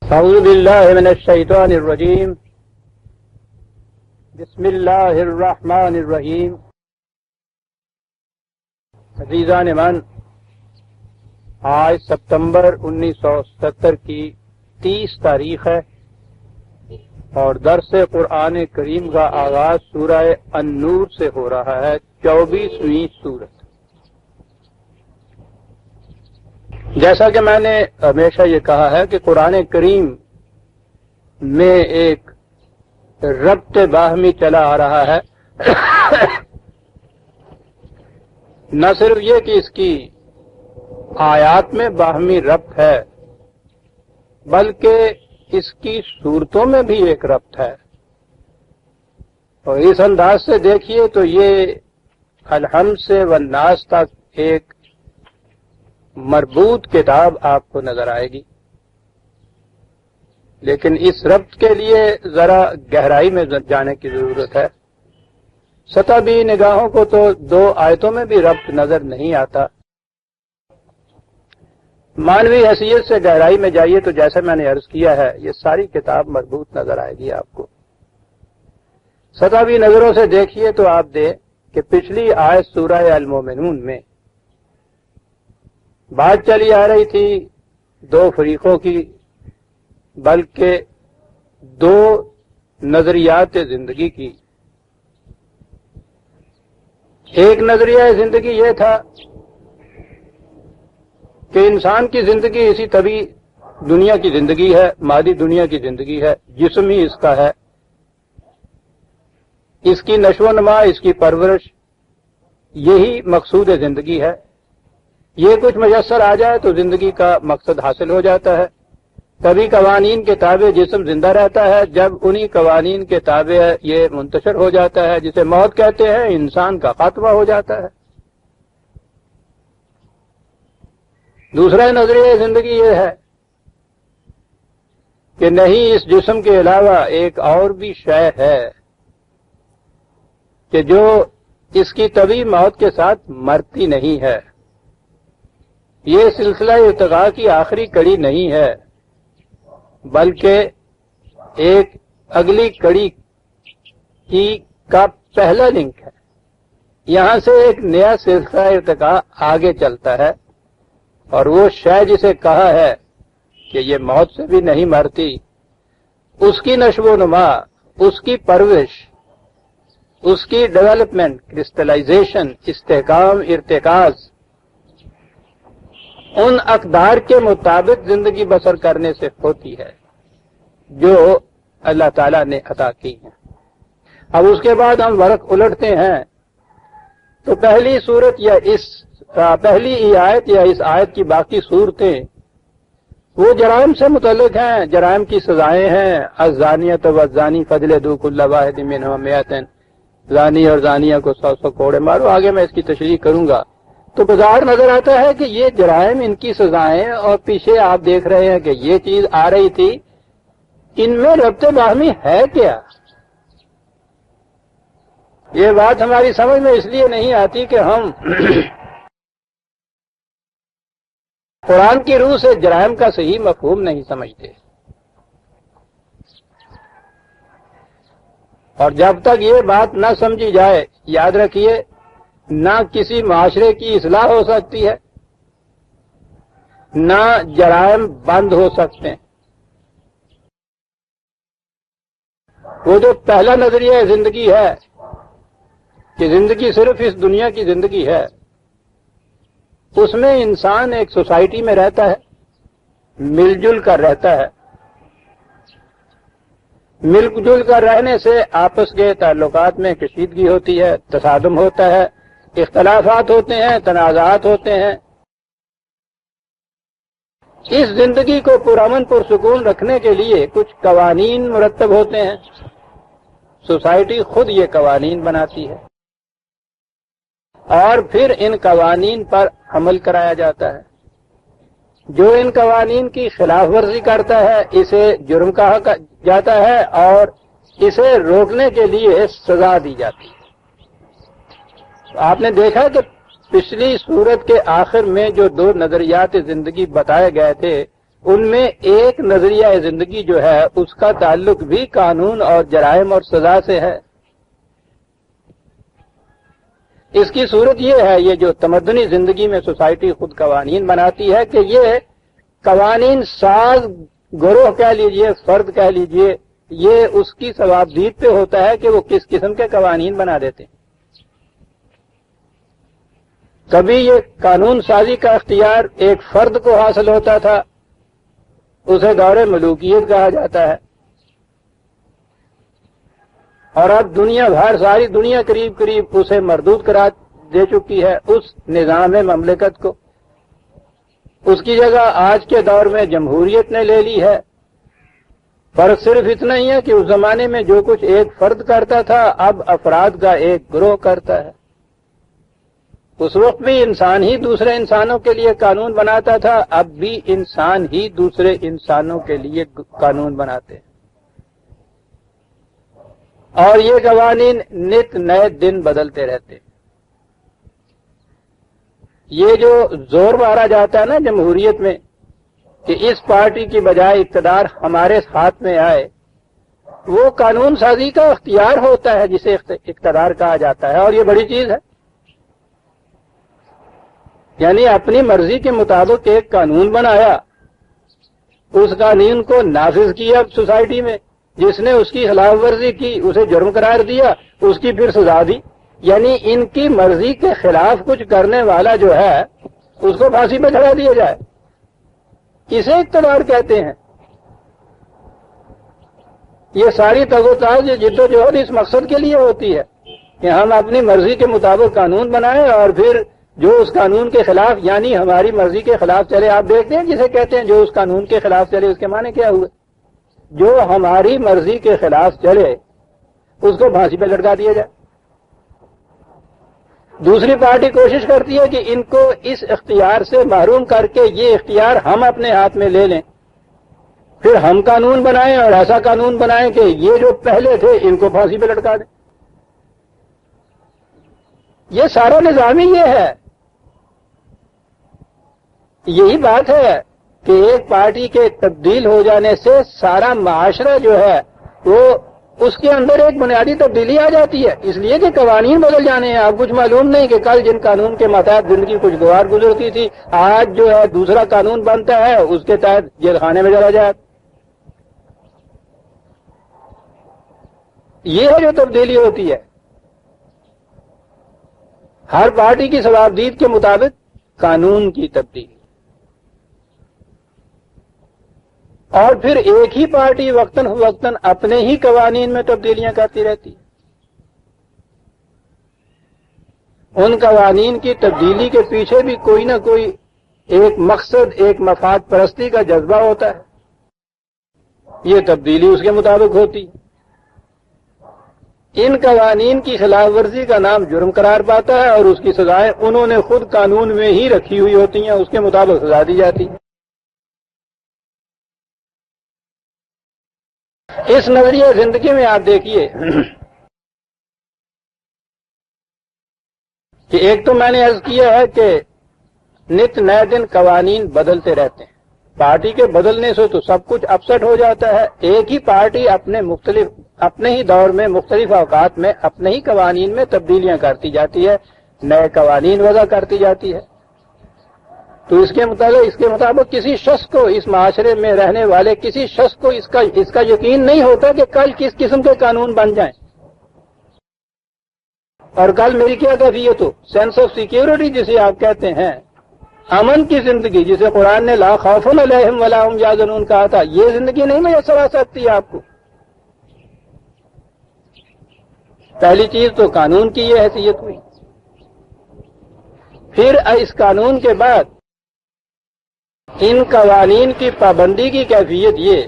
اعوذ باللہ من الشیطان الرجیم بسم اللہ الرحمن الرحیم۔ عزیزان من، آج ستمبر 1970 کی 30 تاریخ ہے اور درس قرآن کریم کا آغاز سورہ النور سے ہو رہا ہے، 24ویں سورت۔ جیسا کہ میں نے ہمیشہ یہ کہا ہے کہ قرآن کریم میں ایک ربط باہمی چلا آ رہا ہے، نہ صرف یہ کہ اس کی آیات میں باہمی ربط ہے بلکہ اس کی صورتوں میں بھی ایک ربط ہے، اور اس انداز سے دیکھیے تو یہ الحمد سے والناس تک ایک مربوط کتاب آپ کو نظر آئے گی، لیکن اس ربط کے لیے ذرا گہرائی میں جانے کی ضرورت ہے۔ سطحی نگاہوں کو تو 2 آیتوں میں بھی ربط نظر نہیں آتا، مانوی حیثیت سے گہرائی میں جائیے تو جیسے میں نے عرض کیا ہے یہ ساری کتاب مربوط نظر آئے گی آپ کو۔ سطحی نظروں سے دیکھیے تو آپ دیں کہ پچھلی آیت سورہ المومنون میں بات چلی آ رہی تھی 2 فریقوں کی، بلکہ 2 نظریات زندگی کی۔ ایک نظریہ زندگی یہ تھا کہ انسان کی زندگی اسی طبعی دنیا کی زندگی ہے، مادی دنیا کی زندگی ہے، جسم ہی اس کا ہے، اس کی نشو و نما، اس کی پرورش، یہی مقصود زندگی ہے۔ یہ کچھ میسر آ جائے تو زندگی کا مقصد حاصل ہو جاتا ہے۔ کبھی قوانین کے تابع جسم زندہ رہتا ہے، جب انہی قوانین کے تابع یہ منتشر ہو جاتا ہے جسے موت کہتے ہیں، انسان کا خاتمہ ہو جاتا ہے۔ دوسرا نظریہ زندگی یہ ہے کہ نہیں، اس جسم کے علاوہ ایک اور بھی شے ہے کہ جو اس کی طبعی موت کے ساتھ مرتی نہیں ہے۔ یہ سلسلہ ارتقاء کی آخری کڑی نہیں ہے بلکہ ایک اگلی کڑی کا پہلا لنک ہے۔ یہاں سے ایک نیا سلسلہ ارتقاء آگے چلتا ہے، اور وہ شے جسے کہا ہے کہ یہ موت سے بھی نہیں مرتی، اس کی نشو و نما، اس کی پرورش، اس کی ڈیولپمنٹ، کرسٹلائزیشن، استحکام، ارتکاز ان اقدار کے مطابق زندگی بسر کرنے سے ہوتی ہے جو اللہ تعالیٰ نے عطا کی ہیں۔ اب اس کے بعد ہم ورق الٹتے ہیں تو پہلی صورت یا پہلی آیت یا اس آیت کی باقی صورتیں وہ جرائم سے متعلق ہیں، جرائم کی سزائیں ہیں۔ الزانیۃ والزانی فاجلدوا کل واحد منہما 100، زانی اور زانیہ کو 100 کوڑے مارو۔ آگے میں اس کی تشریح کروں گا۔ تو بظاہر نظر آتا ہے کہ یہ جرائم، ان کی سزائیں، اور پیچھے آپ دیکھ رہے ہیں کہ یہ چیز آ رہی تھی، ان میں ربط باہمی ہے کیا؟ یہ بات ہماری سمجھ میں اس لیے نہیں آتی کہ ہم قرآن کی روح سے جرائم کا صحیح مفہوم نہیں سمجھتے، اور جب تک یہ بات نہ سمجھی جائے، یاد رکھیے، نہ کسی معاشرے کی اصلاح ہو سکتی ہے، نہ جرائم بند ہو سکتے ہیں۔ وہ جو پہلا نظریہ زندگی ہے کہ زندگی صرف اس دنیا کی زندگی ہے، اس میں انسان ایک سوسائٹی میں رہتا ہے، مل جل کر رہتا ہے۔ مل جل کر رہنے سے آپس کے تعلقات میں کشیدگی ہوتی ہے، تصادم ہوتا ہے، اختلافات ہوتے ہیں، تنازعات ہوتے ہیں۔ اس زندگی کو پرامن پرسکون رکھنے کے لیے کچھ قوانین مرتب ہوتے ہیں، سوسائٹی خود یہ قوانین بناتی ہے، اور پھر ان قوانین پر عمل کرایا جاتا ہے۔ جو ان قوانین کی خلاف ورزی کرتا ہے اسے جرم کہا جاتا ہے، اور اسے روکنے کے لیے سزا دی جاتی ہے۔ آپ نے دیکھا کہ پچھلی سورت کے آخر میں جو 2 نظریات زندگی بتائے گئے تھے ان میں ایک نظریہ زندگی جو ہے اس کا تعلق بھی قانون اور جرائم اور سزا سے ہے۔ اس کی صورت یہ ہے، یہ جو تمدنی زندگی میں سوسائٹی خود قوانین بناتی ہے، کہ یہ قوانین ساز گروہ کہہ لیجئے، فرد کہہ لیجئے، یہ اس کی ثوابدید پہ ہوتا ہے کہ وہ کس قسم کے قوانین بنا دیتے ہیں۔ کبھی یہ قانون سازی کا اختیار ایک فرد کو حاصل ہوتا تھا، اسے دور ملوکیت کہا جاتا ہے، اور اب دنیا بھر، ساری دنیا قریب قریب اسے مردود قرار دے چکی ہے اس نظام مملکت کو۔ اس کی جگہ آج کے دور میں جمہوریت نے لے لی ہے۔ فرق صرف اتنا ہی ہے کہ اس زمانے میں جو کچھ ایک فرد کرتا تھا اب افراد کا ایک گروہ کرتا ہے۔ اس وقت بھی انسان ہی دوسرے انسانوں کے لیے قانون بناتا تھا، اب بھی انسان ہی دوسرے انسانوں کے لیے قانون بناتے ہیں، اور یہ قوانین نت نئے دن بدلتے رہتے ہیں۔ یہ جو زور مارا جاتا ہے نا جمہوریت میں کہ اس پارٹی کی بجائے اقتدار ہمارے ہاتھ میں آئے، وہ قانون سازی کا اختیار ہوتا ہے جسے اقتدار کہا جاتا ہے، اور یہ بڑی چیز ہے۔ یعنی اپنی مرضی کے مطابق ایک قانون بنایا، اس قانون کو نافذ کیا سوسائٹی میں، جس نے اس کی خلاف ورزی کی اسے جرم قرار دیا، اس کی پھر سزا دی۔ یعنی ان کی مرضی کے خلاف کچھ کرنے والا جو ہے اس کو پھانسی پہ چڑھا دیا جائے، اسے اقتدار کہتے ہیں۔ یہ ساری تگوتاز، یہ جدوجہد اس مقصد کے لیے ہوتی ہے کہ ہم اپنی مرضی کے مطابق قانون بنائیں، اور پھر جو اس قانون کے خلاف، یعنی ہماری مرضی کے خلاف چلے، آپ دیکھتے ہیں جسے کہتے ہیں جو اس قانون کے خلاف چلے، اس کے معنی کیا ہوئے؟ جو ہماری مرضی کے خلاف چلے اس کو پھانسی پہ لٹکا دیا جائے۔ دوسری پارٹی کوشش کرتی ہے کہ ان کو اس اختیار سے محروم کر کے یہ اختیار ہم اپنے ہاتھ میں لے لیں، پھر ہم قانون بنائیں اور ایسا قانون بنائیں کہ یہ جو پہلے تھے ان کو پھانسی پہ لٹکا دیں۔ یہ سارا نظام ہی یہ ہے۔ یہی بات ہے کہ ایک پارٹی کے تبدیل ہو جانے سے سارا معاشرہ جو ہے وہ اس کے اندر ایک بنیادی تبدیلی آ جاتی ہے، اس لیے کہ قوانین بدل جانے ہیں۔ اب کچھ معلوم نہیں کہ کل جن قانون کے ماتحت زندگی کچھ گوار گزرتی تھی، آج جو ہے دوسرا قانون بنتا ہے، اس کے تحت جیل خانے میں چلا جائے۔ یہ ہے جو تبدیلی ہوتی ہے، ہر پارٹی کی ثوابدید کے مطابق قانون کی تبدیلی۔ اور پھر ایک ہی پارٹی وقتاً فوقتاً اپنے ہی قوانین میں تبدیلیاں کرتی رہتی ہے۔ ان قوانین کی تبدیلی کے پیچھے بھی کوئی نہ کوئی ایک مقصد، ایک مفاد پرستی کا جذبہ ہوتا ہے۔ یہ تبدیلی اس کے مطابق ہوتی ہے۔ ان قوانین کی خلاف ورزی کا نام جرم قرار پاتا ہے، اور اس کی سزائیں انہوں نے خود قانون میں ہی رکھی ہوئی ہوتی ہیں، اس کے مطابق سزا دی جاتی ہے۔ اس نظریہ زندگی میں آپ دیکھیے کہ ایک تو میں نے عرض کیا ہے کہ نت نئے دن قوانین بدلتے رہتے ہیں۔ پارٹی کے بدلنے سے تو سب کچھ اپسٹ ہو جاتا ہے۔ ایک ہی پارٹی اپنے ہی دور میں مختلف اوقات میں اپنے ہی قوانین میں تبدیلیاں کرتی جاتی ہے، نئے قوانین وضع کرتی جاتی ہے۔ تو اس کے مطابق کسی شخص کو، اس معاشرے میں رہنے والے کسی شخص کو اس کا یقین نہیں ہوتا کہ کل کس قسم کے قانون بن جائیں، اور کل میری کیا کیفیت ہو۔ سینس آف سیکیورٹی جسے آپ کہتے ہیں، امن کی زندگی جسے قرآن نے لا خوف علیہم ولا هم یحزنون کہا تھا، یہ زندگی نہیں میسر آ سکتی آپ کو۔ پہلی چیز تو قانون کی یہ حیثیت ہوئی۔ پھر اس قانون کے بعد ان قوانین کی پابندی کی کیفیت یہ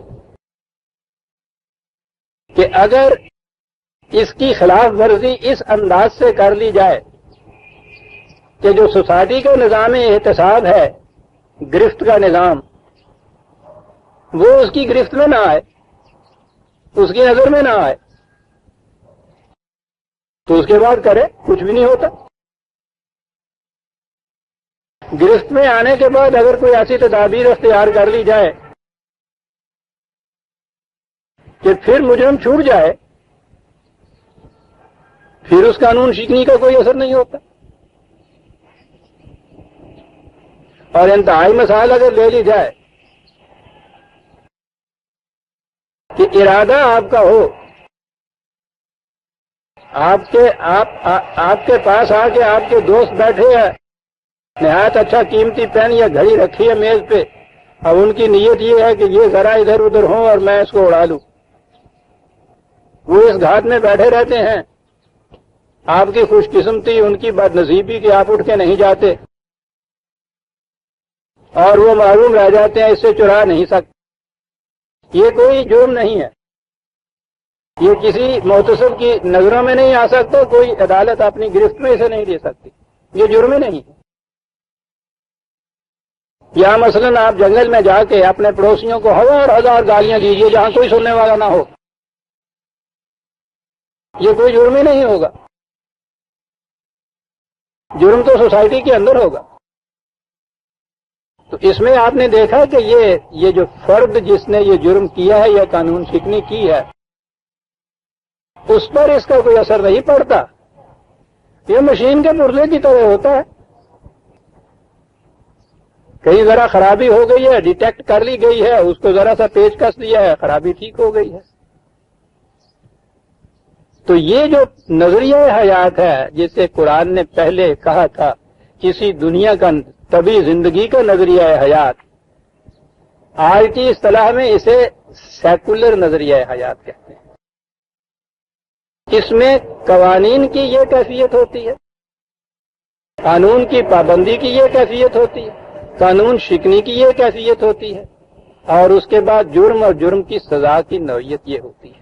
کہ اگر اس کی خلاف ورزی اس انداز سے کر لی جائے کہ جو سوسائٹی کا نظام احتساب ہے، گرفت کا نظام، وہ اس کی گرفت میں نہ آئے، اس کی نظر میں نہ آئے، تو اس کے بعد کرے کچھ بھی نہیں ہوتا۔ گرفت میں آنے کے بعد اگر کوئی ایسی تدابیر اختیار کر لی جائے کہ پھر مجرم چھوٹ جائے، پھر اس قانون شکنی کا کوئی اثر نہیں ہوتا. اور انتہائی مسائل اگر لے لی جائے کہ ارادہ آپ کا ہو، آپ کے پاس آ کے آپ کے دوست بیٹھے ہیں، نہایت اچھا قیمتی پین یا گھڑی رکھی ہے میز پہ، اب ان کی نیت یہ ہے کہ یہ ذرا ادھر ادھر ہوں اور میں اس کو اڑا لوں. وہ اس گھاٹ میں بیٹھے رہتے ہیں، آپ کی خوش قسمتی، ان کی بد نصیبی کہ آپ اٹھ کے نہیں جاتے، اور وہ معلوم رہ جاتے ہیں، اس سے چرا نہیں سکتے. یہ کوئی جرم نہیں ہے، یہ کسی محتسب کی نظروں میں نہیں آ سکتا، کوئی عدالت اپنی گرفت میں اسے نہیں دے سکتی، یہ جرم ہی نہیں ہے. یا مثلاً آپ جنگل میں جا کے اپنے پڑوسیوں کو ہزار گالیاں دیجیے جہاں کوئی سننے والا نہ ہو، یہ کوئی جرم ہی نہیں ہوگا. جرم تو سوسائٹی کے اندر ہوگا. تو اس میں آپ نے دیکھا کہ یہ جو فرد جس نے یہ جرم کیا ہے یا قانون شکنی کی ہے، اس پر اس کا کوئی اثر نہیں پڑتا. یہ مشین کے پرزے کی طرح ہوتا ہے، کہیں ذرا خرابی ہو گئی ہے، ڈیٹیکٹ کر لی گئی ہے، اس کو ذرا سا پیچ کس دیا ہے، خرابی ٹھیک ہو گئی ہے. تو یہ جو نظریہ حیات ہے جسے قرآن نے پہلے کہا تھا کسی دنیا کا طبی زندگی کا نظریہ حیات، آج کی اصطلاح میں اسے سیکولر نظریہ حیات کہتے ہیں. اس میں قوانین کی یہ کیفیت ہوتی ہے، قانون کی پابندی کی یہ کیفیت ہوتی ہے، قانون شکنی کی یہ کیفیت ہوتی ہے، اور اس کے بعد جرم اور جرم کی سزا کی نوعیت یہ ہوتی ہے.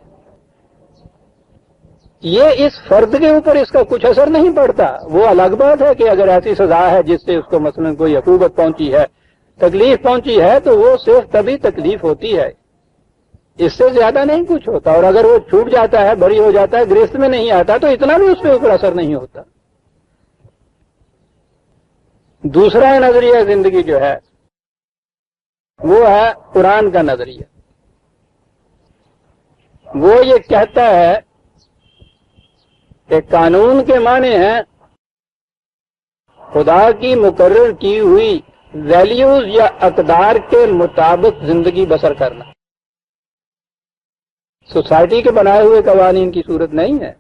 یہ اس فرد کے اوپر اس کا کچھ اثر نہیں پڑتا. وہ الگ بات ہے کہ اگر ایسی سزا ہے جس سے اس کو مثلا کوئی عقوبت پہنچی ہے، تکلیف پہنچی ہے، تو وہ صرف تبھی تکلیف ہوتی ہے، اس سے زیادہ نہیں کچھ ہوتا. اور اگر وہ چھوٹ جاتا ہے، بری ہو جاتا ہے، گرفت میں نہیں آتا، تو اتنا بھی اس کے اوپر اثر نہیں ہوتا. دوسرا نظریہ زندگی جو ہے وہ ہے قرآن کا نظریہ. وہ یہ کہتا ہے کہ قانون کے معنی ہیں خدا کی مقرر کی ہوئی ویلیوز یا اقدار کے مطابق زندگی بسر کرنا. سوسائٹی کے بنائے ہوئے قوانین کی صورت نہیں ہے،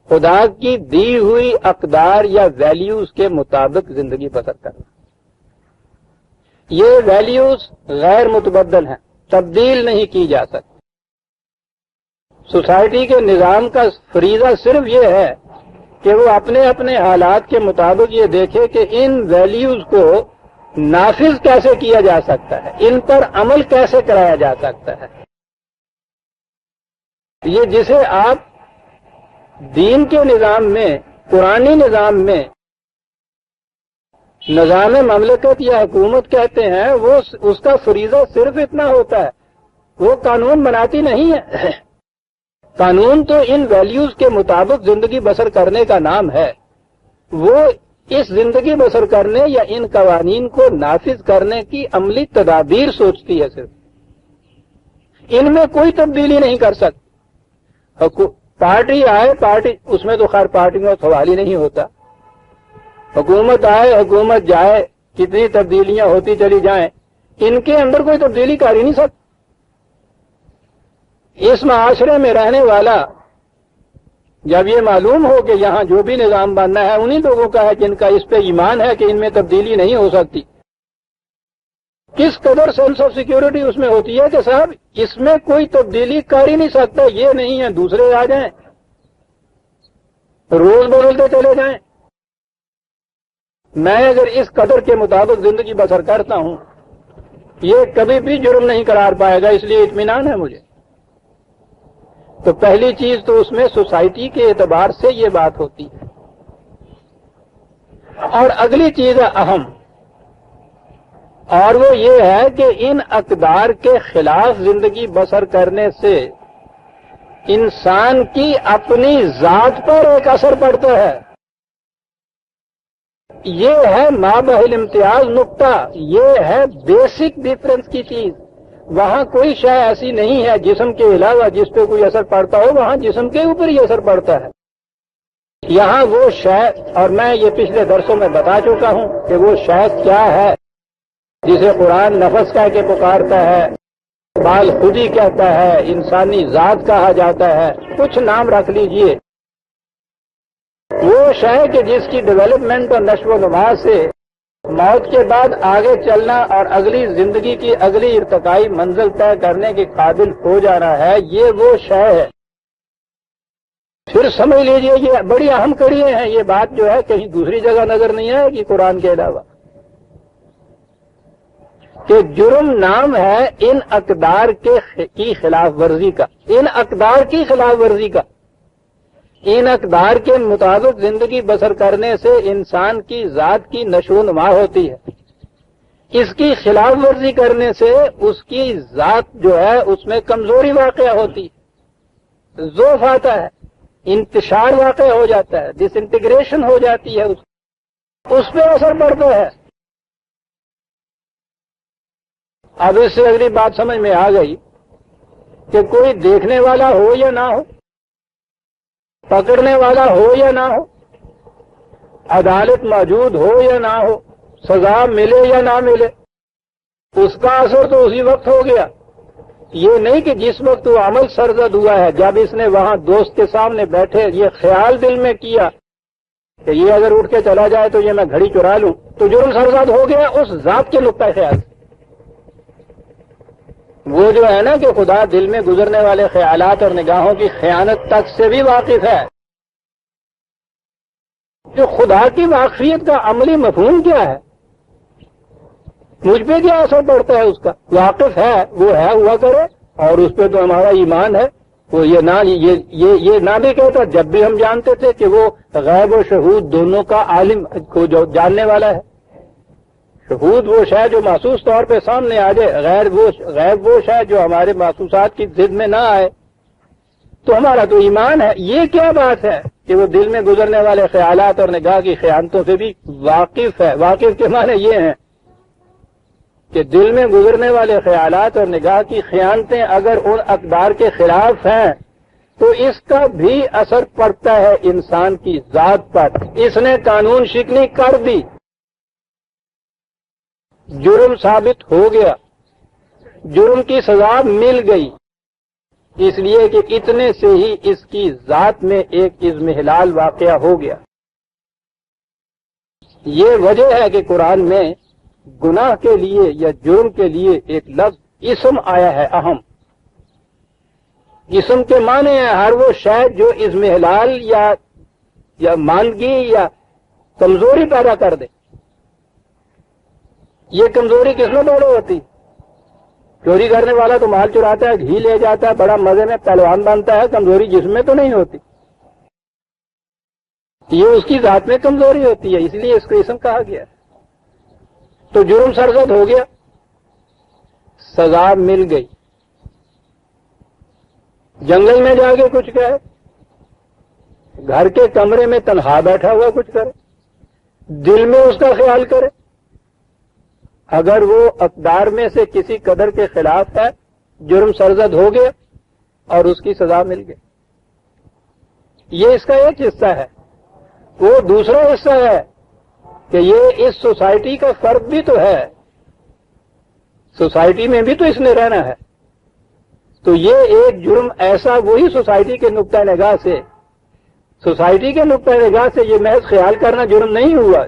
خدا کی دی ہوئی اقدار یا ویلیوز کے مطابق زندگی بسر کرنا. یہ ویلیوز غیر متبدل ہیں، تبدیل نہیں کی جا سکتی. سوسائٹی کے نظام کا فریضہ صرف یہ ہے کہ وہ اپنے اپنے حالات کے مطابق یہ دیکھے کہ ان ویلیوز کو نافذ کیسے کیا جا سکتا ہے، ان پر عمل کیسے کرایا جا سکتا ہے. یہ جسے آپ دین کے نظام میں، قرآنی نظام میں نظام مملکت یا حکومت کہتے ہیں، وہ اس کا فریضہ صرف اتنا ہوتا ہے، وہ قانون بناتی نہیں ہے. قانون تو ان ویلیوز کے مطابق زندگی بسر کرنے کا نام ہے. وہ اس زندگی بسر کرنے یا ان قوانین کو نافذ کرنے کی عملی تدابیر سوچتی ہے. صرف ان میں کوئی تبدیلی نہیں کر سکتی. پارٹی آئے، پارٹی اس میں تو خیر پارٹیوں کا سوال ہی نہیں ہوتا. حکومت آئے، حکومت جائے، کتنی تبدیلیاں ہوتی چلی جائیں، ان کے اندر کوئی تبدیلی کر ہی نہیں سکتی. اس معاشرے میں رہنے والا جب یہ معلوم ہو کہ یہاں جو بھی نظام بننا ہے انہی لوگوں کا ہے جن کا اس پہ ایمان ہے کہ ان میں تبدیلی نہیں ہو سکتی، کس قدر سینس آف سیکیورٹی اس میں ہوتی ہے کہ صاحب اس میں کوئی تبدیلی کر ہی نہیں سکتا، یہ نہیں ہے، دوسرے آ جائیں، روز بدلتے چلے جائیں. میں اگر اس قدر کے مطابق زندگی بسر کرتا ہوں، یہ کبھی بھی جرم نہیں قرار پائے گا، اس لیے اطمینان ہے مجھے. تو پہلی چیز تو اس میں سوسائٹی کے اعتبار سے یہ بات ہوتی ہے. اور اگلی چیز ہے اہم، اور وہ یہ ہے کہ ان اقدار کے خلاف زندگی بسر کرنے سے انسان کی اپنی ذات پر ایک اثر پڑتا ہے. یہ ہے مابہ الامتیاز نقطہ، یہ ہے بیسک ڈفرنس کی چیز. وہاں کوئی شے ایسی نہیں ہے جسم کے علاوہ جس پہ کوئی اثر پڑتا ہو، وہاں جسم کے اوپر ہی اثر پڑتا ہے۔ یہاں وہ شے، اور میں یہ پچھلے درسوں میں بتا چکا ہوں کہ وہ شے کیا ہے جسے قرآن نفس کہہ کے پکارتا ہے، بال خودی کہتا ہے، انسانی ذات کہا جاتا ہے، کچھ نام رکھ لیجئے۔ وہ شے کہ جس کی ڈیولپمنٹ اور نشو و نما سے موت کے بعد آگے چلنا اور اگلی زندگی کی اگلی ارتقائی منزل طے کرنے کے قابل ہو جانا ہے، یہ وہ شے ہے۔ پھر سمجھ لیجئے یہ بڑی اہم کڑی ہیں، یہ بات جو ہے کہیں دوسری جگہ نظر نہیں آئے گی قرآن کے علاوہ، کہ جرم نام ہے ان اقدار کی خلاف ورزی کا، ان اقدار کی خلاف ورزی کا۔ ان اقدار کے مطابق زندگی بسر کرنے سے انسان کی ذات کی نشو و نما ہوتی ہے، اس کی خلاف ورزی کرنے سے اس کی ذات جو ہے اس میں کمزوری واقع ہوتی ہے، ضعف آتا ہے، انتشار واقع ہو جاتا ہے، ڈس انٹیگریشن ہو جاتی ہے، اس پہ اثر پڑتا ہے۔ اب اس سے اگلی بات سمجھ میں آ گئی کہ کوئی دیکھنے والا ہو یا نہ ہو، پکڑنے والا ہو یا نہ ہو، عدالت موجود ہو یا نہ ہو، سزا ملے یا نہ ملے، اس کا اثر تو اسی وقت ہو گیا۔ یہ نہیں کہ جس وقت وہ عمل سرزد ہوا ہے، جب اس نے وہاں دوست کے سامنے بیٹھے یہ خیال دل میں کیا کہ یہ اگر اٹھ کے چلا جائے تو یہ میں گھڑی چرا لوں، تو جرم سرزد ہو گیا اس ذات کے نقطۂ خیال سے۔ وہ جو ہے نا کہ خدا دل میں گزرنے والے خیالات اور نگاہوں کی خیانت تک سے بھی واقف ہے، جو خدا کی واقفیت کا عملی مفہوم کیا ہے، مجھ پہ کیا اثر پڑتا ہے اس کا، واقف ہے، وہ ہے ہوا کرے، اور اس پہ تو ہمارا ایمان ہے۔ وہ یہ نہ بھی کہتا جب بھی ہم جانتے تھے کہ وہ غیب و شہود دونوں کا عالم کو جو جاننے والا ہے۔ شہود وہ شے جو محسوس طور پہ سامنے آ جائے، غیب وہ شے جو ہمارے محسوسات کی ضد میں نہ آئے، تو ہمارا تو ایمان ہے۔ یہ کیا بات ہے کہ وہ دل میں گزرنے والے خیالات اور نگاہ کی خیانتوں سے بھی واقف ہے۔ واقف کے معنی یہ ہیں کہ دل میں گزرنے والے خیالات اور نگاہ کی خیانتیں اگر ان اقدار کے خلاف ہیں تو اس کا بھی اثر پڑتا ہے انسان کی ذات پر۔ اس نے قانون شکنی کر دی، جرم ثابت ہو گیا، جرم کی سزا مل گئی، اس لیے کہ اتنے سے ہی اس کی ذات میں ایک اضمحلال واقعہ ہو گیا۔ یہ وجہ ہے کہ قرآن میں گناہ کے لیے یا جرم کے لیے ایک لفظ اسم آیا ہے، اہم۔ اسم کے معنی ہے ہر وہ شے جو اضمحلال یا ماندگی یا کمزوری پیدا کر دے۔ یہ کمزوری کس میں پیدا ہوتی؟ چوری کرنے والا تو مال چراتا ہے، گھی لے جاتا ہے، بڑا مزے میں پہلوان بنتا ہے، کمزوری جس میں تو نہیں ہوتی، یہ اس کی ذات میں کمزوری ہوتی ہے، اس لیے اس کو اسم کہا گیا۔ تو جرم سرزد ہو گیا، سزا مل گئی، جنگل میں جا کے کچھ کہے، گھر کے کمرے میں تنہا بیٹھا ہوا کچھ کرے، دل میں اس کا خیال کرے، اگر وہ اقدار میں سے کسی قدر کے خلاف ہے، جرم سرزد ہو گیا اور اس کی سزا مل گئی۔ یہ اس کا ایک حصہ ہے۔ وہ دوسرا حصہ ہے کہ یہ اس سوسائٹی کا فرد بھی تو ہے، سوسائٹی میں بھی تو اس نے رہنا ہے، تو یہ ایک جرم ایسا وہی سوسائٹی کے نقطۂ نگاہ سے، سوسائٹی کے نقطۂ نگاہ سے یہ محض خیال کرنا جرم نہیں ہوا،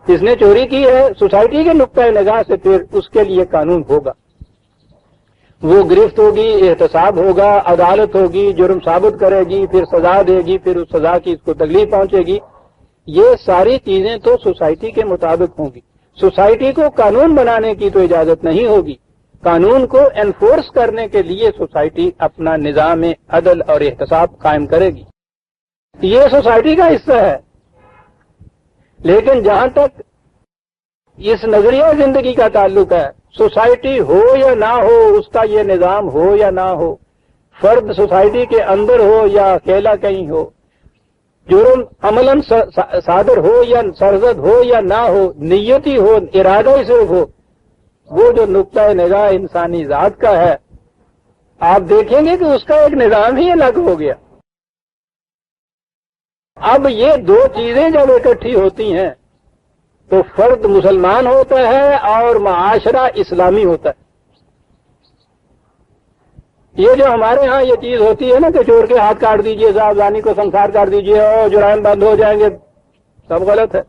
جس نے چوری کی ہے سوسائٹی کے نقطۂ نگاہ سے پھر اس کے لیے قانون ہوگا، وہ گرفت ہوگی، احتساب ہوگا، عدالت ہوگی، جرم ثابت کرے گی، پھر سزا دے گی، پھر اس سزا کی اس کو تکلیف پہنچے گی۔ یہ ساری چیزیں تو سوسائٹی کے مطابق ہوں گی۔ سوسائٹی کو قانون بنانے کی تو اجازت نہیں ہوگی، قانون کو انفورس کرنے کے لیے سوسائٹی اپنا نظام عدل اور احتساب قائم کرے گی، یہ سوسائٹی کا حصہ ہے۔ لیکن جہاں تک اس نظریہ زندگی کا تعلق ہے، سوسائٹی ہو یا نہ ہو، اس کا یہ نظام ہو یا نہ ہو، فرد سوسائٹی کے اندر ہو یا اکیلا کہیں ہو، جرم عملاً صادر ہو یا سرزد ہو یا نہ ہو، نیتی ہو، ارادہ ہی صرف ہو، وہ جو نقطۂ نگاہ انسانی ذات کا ہے، آپ دیکھیں گے کہ اس کا ایک نظام ہی الگ ہو گیا۔ اب یہ دو چیزیں جب اکٹھی ہوتی ہیں تو فرد مسلمان ہوتا ہے اور معاشرہ اسلامی ہوتا ہے۔ یہ جو ہمارے ہاں یہ چیز ہوتی ہے نا کہ چور کے ہاتھ کاٹ دیجئے صاحب، زانی کو سنسار کر دیجئے اور جرائم بند ہو جائیں گے، سب غلط ہے۔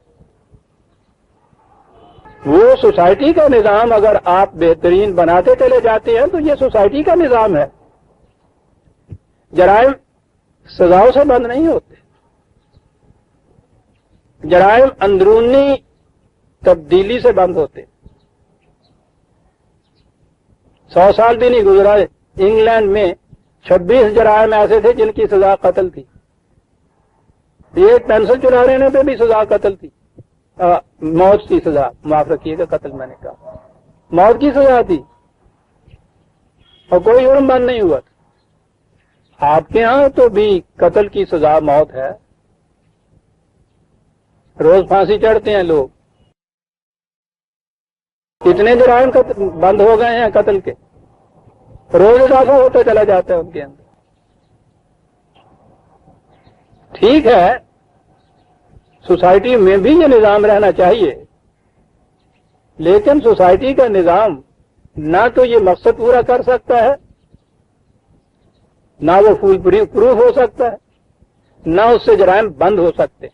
وہ سوسائٹی کا نظام اگر آپ بہترین بناتے چلے جاتے ہیں تو یہ سوسائٹی کا نظام ہے۔ جرائم سزاؤں سے بند نہیں ہوتے، جرائم اندرونی تبدیلی سے بند ہوتے۔ 100 سال بھی نہیں گزرا، انگلینڈ میں 26 جرائم ایسے تھے جن کی سزا قتل تھی۔ ایک پینسل چلا لینے پہ بھی سزا قتل تھی، موت کی سزا، معاف رکھیے گا قتل میں نے کہا، موت کی سزا تھی اور کوئی جرم بند نہیں ہوا تھا۔ آپ کے ہاں تو بھی قتل کی سزا موت ہے، روز پھانسی چڑھتے ہیں لوگ، کتنے جرائم بند ہو گئے ہیں قتل کے، روز اضافہ ہوتا چلا جاتا ہے ان کے اندر۔ ٹھیک ہے، سوسائٹی میں بھی یہ نظام رہنا چاہیے، لیکن سوسائٹی کا نظام نہ تو یہ مقصد پورا کر سکتا ہے، نہ وہ فول پروف ہو سکتا ہے، نہ اس سے جرائم بند ہو سکتے۔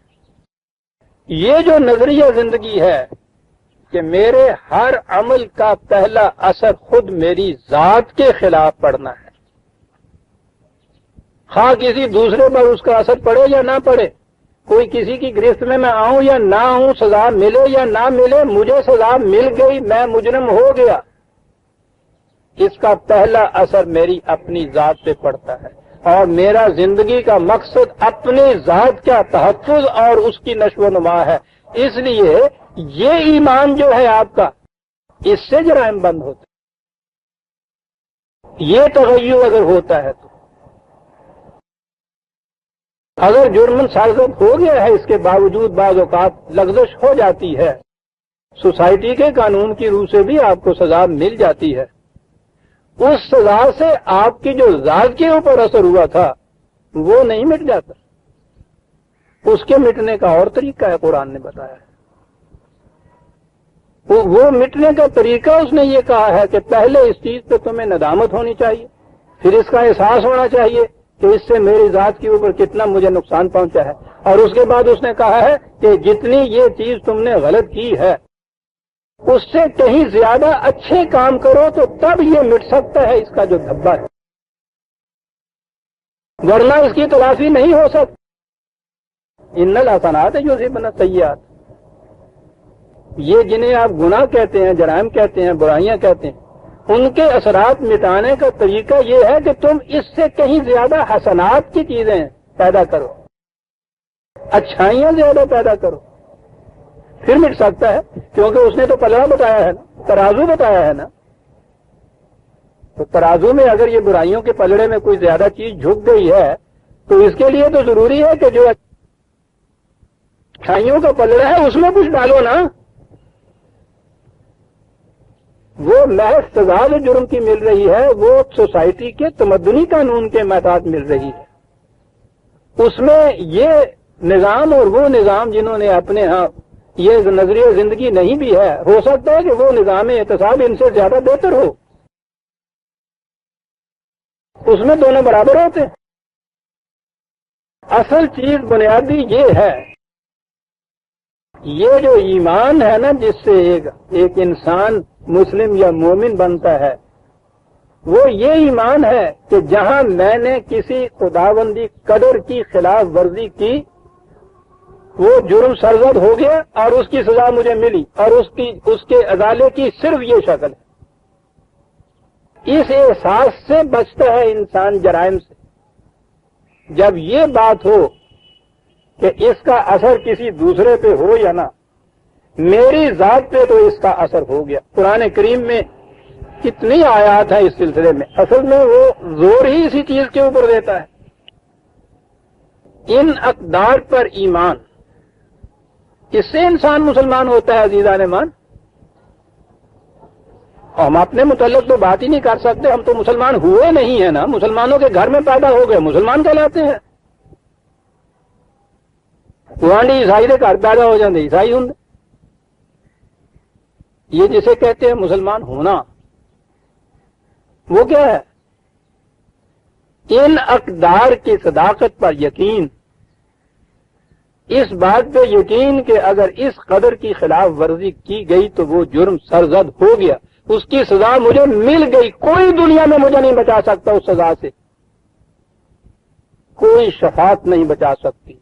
یہ جو نظریہ زندگی ہے کہ میرے ہر عمل کا پہلا اثر خود میری ذات کے خلاف پڑنا ہے، خواہ کسی دوسرے پر اس کا اثر پڑے یا نہ پڑے، کوئی کسی کی گرفت میں آؤں یا نہ آؤں، سزا ملے یا نہ ملے، مجھے سزا مل گئی، میں مجرم ہو گیا، اس کا پہلا اثر میری اپنی ذات پہ پڑتا ہے، اور میرا زندگی کا مقصد اپنی ذات کا تحفظ اور اس کی نشو و نما ہے۔ اس لیے یہ ایمان جو ہے آپ کا، اس سے جرائم بند ہوتے، یہ تغیر اگر ہوتا ہے تو۔ اگر جرم سرزد ہو گیا ہے، اس کے باوجود بعض اوقات لغزش ہو جاتی ہے، سوسائٹی کے قانون کی روح سے بھی آپ کو سزا مل جاتی ہے، اس سزا سے آپ کی جو ذات کے اوپر اثر ہوا تھا وہ نہیں مٹ جاتا، اس کے مٹنے کا اور طریقہ ہے، قرآن نے بتایا ہے۔ وہ مٹنے کا طریقہ اس نے یہ کہا ہے کہ پہلے اس چیز پہ تمہیں ندامت ہونی چاہیے، پھر اس کا احساس ہونا چاہیے کہ اس سے میری ذات کے اوپر کتنا مجھے نقصان پہنچا ہے، اور اس کے بعد اس نے کہا ہے کہ جتنی یہ چیز تم نے غلط کی ہے اس سے کہیں زیادہ اچھے کام کرو تو تب یہ مٹ سکتا ہے اس کا جو دھبا ہے، ورنہ اس کی تلافی نہیں ہو سکتی۔ ان الحسنات یذہبن السیئات، یہ جنہیں آپ گناہ کہتے ہیں، جرائم کہتے ہیں، برائیاں کہتے ہیں، ان کے اثرات مٹانے کا طریقہ یہ ہے کہ تم اس سے کہیں زیادہ حسنات کی چیزیں پیدا کرو، اچھائیاں زیادہ پیدا کرو، پھر مٹ سکتا ہے، کیونکہ اس نے تو پلڑا بتایا ہے نا، ترازو بتایا ہے نا۔ تو ترازو میں اگر یہ برائیوں کے پلڑے میں کوئی زیادہ چیز جھک گئی ہے تو اس کے لیے تو ضروری ہے کہ جو اچھائیوں کا پلڑا ہے اس میں کچھ ڈالو نا۔ وہ محض سزا جو جرم کی مل رہی ہے وہ سوسائٹی کے تمدنی قانون کے محتاط مل رہی ہے، اس میں یہ نظام اور وہ نظام جنہوں نے اپنے ہاں یہ نظریہ زندگی نہیں بھی ہے، ہو سکتا ہے کہ وہ نظام احتساب ان سے زیادہ بہتر ہو، اس میں دونوں برابر ہوتے ہیں۔ اصل چیز بنیادی یہ ہے، یہ جو ایمان ہے نا جس سے ایک انسان مسلم یا مومن بنتا ہے، وہ یہ ایمان ہے کہ جہاں میں نے کسی خداوندی قدر کی خلاف ورزی کی، وہ جرم سرزد ہو گیا اور اس کی سزا مجھے ملی، اور اس کے ازالے کی صرف یہ شکل ہے۔ اس احساس سے بچتا ہے انسان جرائم سے، جب یہ بات ہو کہ اس کا اثر کسی دوسرے پہ ہو یا نہ، میری ذات پہ تو اس کا اثر ہو گیا۔ قرآن کریم میں کتنی آیات ہیں اس سلسلے میں، اصل میں وہ زور ہی اسی چیز کے اوپر دیتا ہے۔ ان اقدار پر ایمان، اس سے انسان مسلمان ہوتا ہے عزیزان ایمان۔ ہم اپنے متعلق تو بات ہی نہیں کر سکتے، ہم تو مسلمان ہوئے نہیں ہیں نا، مسلمانوں کے گھر میں پیدا ہو گئے، مسلمان کہلاتے ہیں۔ گوانڈی عیسائی کے گھر پیدا ہو جاتے عیسائی ہوں۔ یہ جسے کہتے ہیں مسلمان ہونا، وہ کیا ہے؟ ان اقدار کی صداقت پر یقین، اس بات پہ یقین کہ اگر اس قدر کی خلاف ورزی کی گئی تو وہ جرم سرزد ہو گیا، اس کی سزا مجھے مل گئی، کوئی دنیا میں مجھے نہیں بچا سکتا اس سزا سے، کوئی شفاعت نہیں بچا سکتی،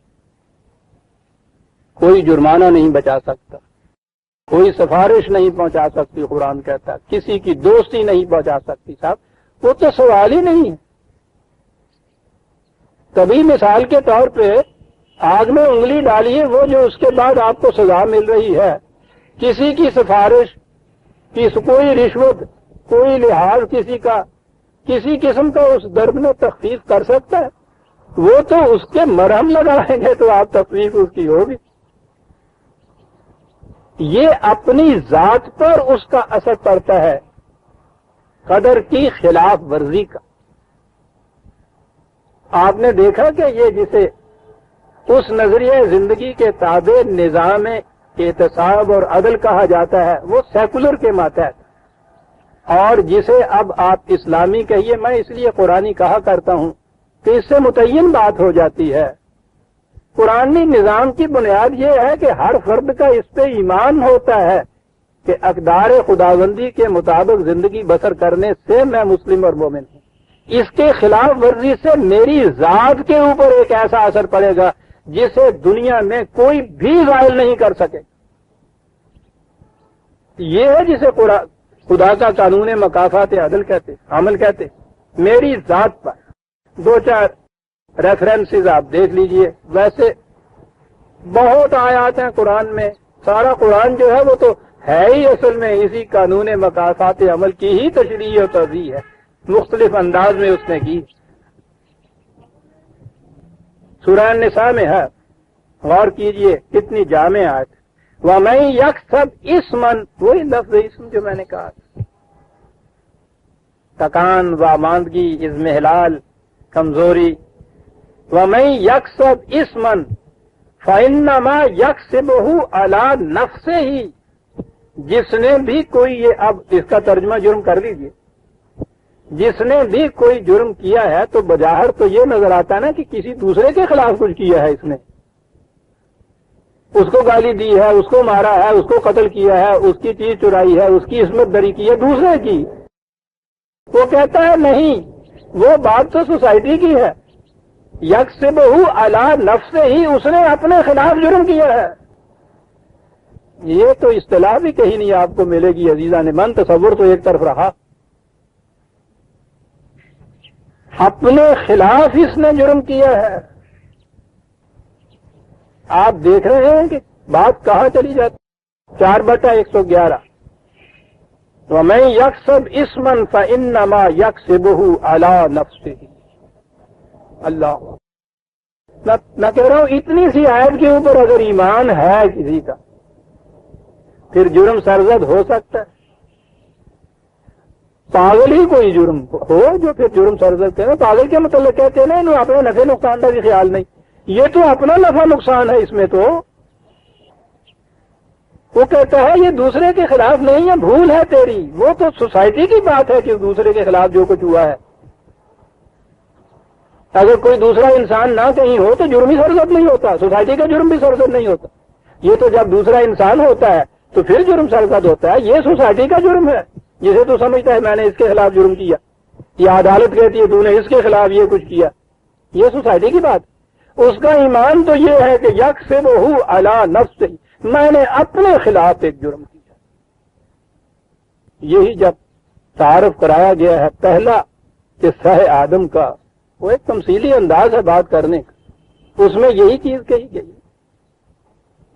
کوئی جرمانہ نہیں بچا سکتا، کوئی سفارش نہیں پہنچا سکتی، قرآن کہتا کسی کی دوستی نہیں پہنچا سکتی۔ صاحب وہ تو سوال ہی نہیں ہے۔ کبھی مثال کے طور پہ آگ میں انگلی ڈالیے، وہ جو اس کے بعد آپ کو سزا مل رہی ہے، کسی کی سفارش، کوئی رشوت، کوئی لحاظ کسی کا، کسی قسم کا اس درد میں تخفیف کر سکتا ہے؟ وہ تو اس کے مرہم لگائیں گے تو آپ تخفیف اس کی ہوگی۔ یہ اپنی ذات پر اس کا اثر پڑتا ہے، قدر کی خلاف ورزی کا۔ آپ نے دیکھا کہ یہ جسے اس نظریہ زندگی کے تابع نظام احتساب اور عدل کہا جاتا ہے، وہ سیکولر کے ماتحت، اور جسے اب آپ اسلامی کہیے، میں اس لیے قرآنی کہا کرتا ہوں کہ اس سے متعین بات ہو جاتی ہے۔ قرآنی نظام کی بنیاد یہ ہے کہ ہر فرد کا اس پہ ایمان ہوتا ہے کہ اقدار خداوندی کے مطابق زندگی بسر کرنے سے میں مسلم اور مومن ہوں، اس کے خلاف ورزی سے میری ذات کے اوپر ایک ایسا اثر پڑے گا جسے دنیا میں کوئی بھی زائل نہیں کر سکے۔ یہ ہے جسے خدا کا قانون مکافات عدل کہتے، عمل کہتے۔ میری ذات پر دو چار ریفرنسز آپ دیکھ لیجئے، ویسے بہت آیات ہیں قرآن میں، سارا قرآن جو ہے وہ تو ہے ہی اصل میں اسی قانون مکافات عمل کی ہی تشریح و توضیح ہے، مختلف انداز میں اس نے کی۔ سورہ النساء میں ہے، غور کیجئے کتنی جامع آیت۔ وَمَن يَكْسَبْ اسمن، وہی لفظ اسم جو میں نے کہا، تکان، واماندگی، اضمحلال، کمزوری۔ وَمَن يَكْسَبْ اسمن فَإِنَّمَا يَكْسِبُهُ عَلَى نَفْسِهِ، جس نے بھی کوئی، یہ اب اس کا ترجمہ جرم کر لیجئے، جس نے بھی کوئی جرم کیا ہے تو بظاہر تو یہ نظر آتا ہے نا کہ کسی دوسرے کے خلاف کچھ کیا ہے، اس نے اس کو گالی دی ہے، اس کو مارا ہے، اس کو قتل کیا ہے، اس کی چیز چرائی ہے، اس کی عصمت دری کی ہے دوسرے کی۔ وہ کہتا ہے نہیں، وہ بات تو سوسائٹی کی ہے، یکسبہ علی نفسہ ہی، اس نے اپنے خلاف جرم کیا ہے۔ یہ تو اصطلاح بھی کہیں نہیں آپ کو ملے گی عزیزان من، تصور تو ایک طرف رہا، اپنے خلاف اس نے جرم کیا ہے۔ آپ دیکھ رہے ہیں کہ بات کہاں چلی جاتی، 4/111۔ وَمَن يَكْسَبْ اسْمًا فَإِنَّمَا يَكْسِبُهُ عَلَى نَفْسِهِ۔ اللہ، میں کہہ رہا ہوں اتنی سی آیت کے اوپر اگر ایمان ہے کسی کا، پھر جرم سرزد ہو سکتا ہے؟ پاگل ہی کوئی جرم ہو جو پھر جرم سرزد کرے۔ پاگل کے متعلق کہتے ہیں نا انہوں اپنے نفع نقصان کا بھی خیال نہیں، یہ تو اپنا نفع نقصان ہے اس میں، تو وہ کہتا ہے یہ دوسرے کے خلاف نہیں ہے، بھول ہے تیری، وہ تو سوسائٹی کی بات ہے کہ دوسرے کے خلاف جو کچھ ہوا ہے۔ اگر کوئی دوسرا انسان نہ کہیں ہو تو جرم ہی سرزد نہیں ہوتا، سوسائٹی کا جرم بھی سرزد نہیں ہوتا۔ یہ تو جب دوسرا انسان ہوتا ہے تو پھر جرم سرزد ہوتا ہے، یہ سوسائٹی کا جرم ہے جسے تو سمجھتا ہے میں نے اس کے خلاف جرم کیا، یا عدالت کہتی ہے تو نے اس کے خلاف یہ کچھ کیا، یہ سوسائٹی کی بات۔ اس کا ایمان تو یہ ہے کہ یکسبہ علی نفسہ، میں نے اپنے خلاف ایک جرم کیا۔ یہی جب تعارف کرایا گیا ہے پہلا قصہ آدم کا، وہ ایک تمثیلی انداز ہے بات کرنے کا، اس میں یہی چیز کہی گئی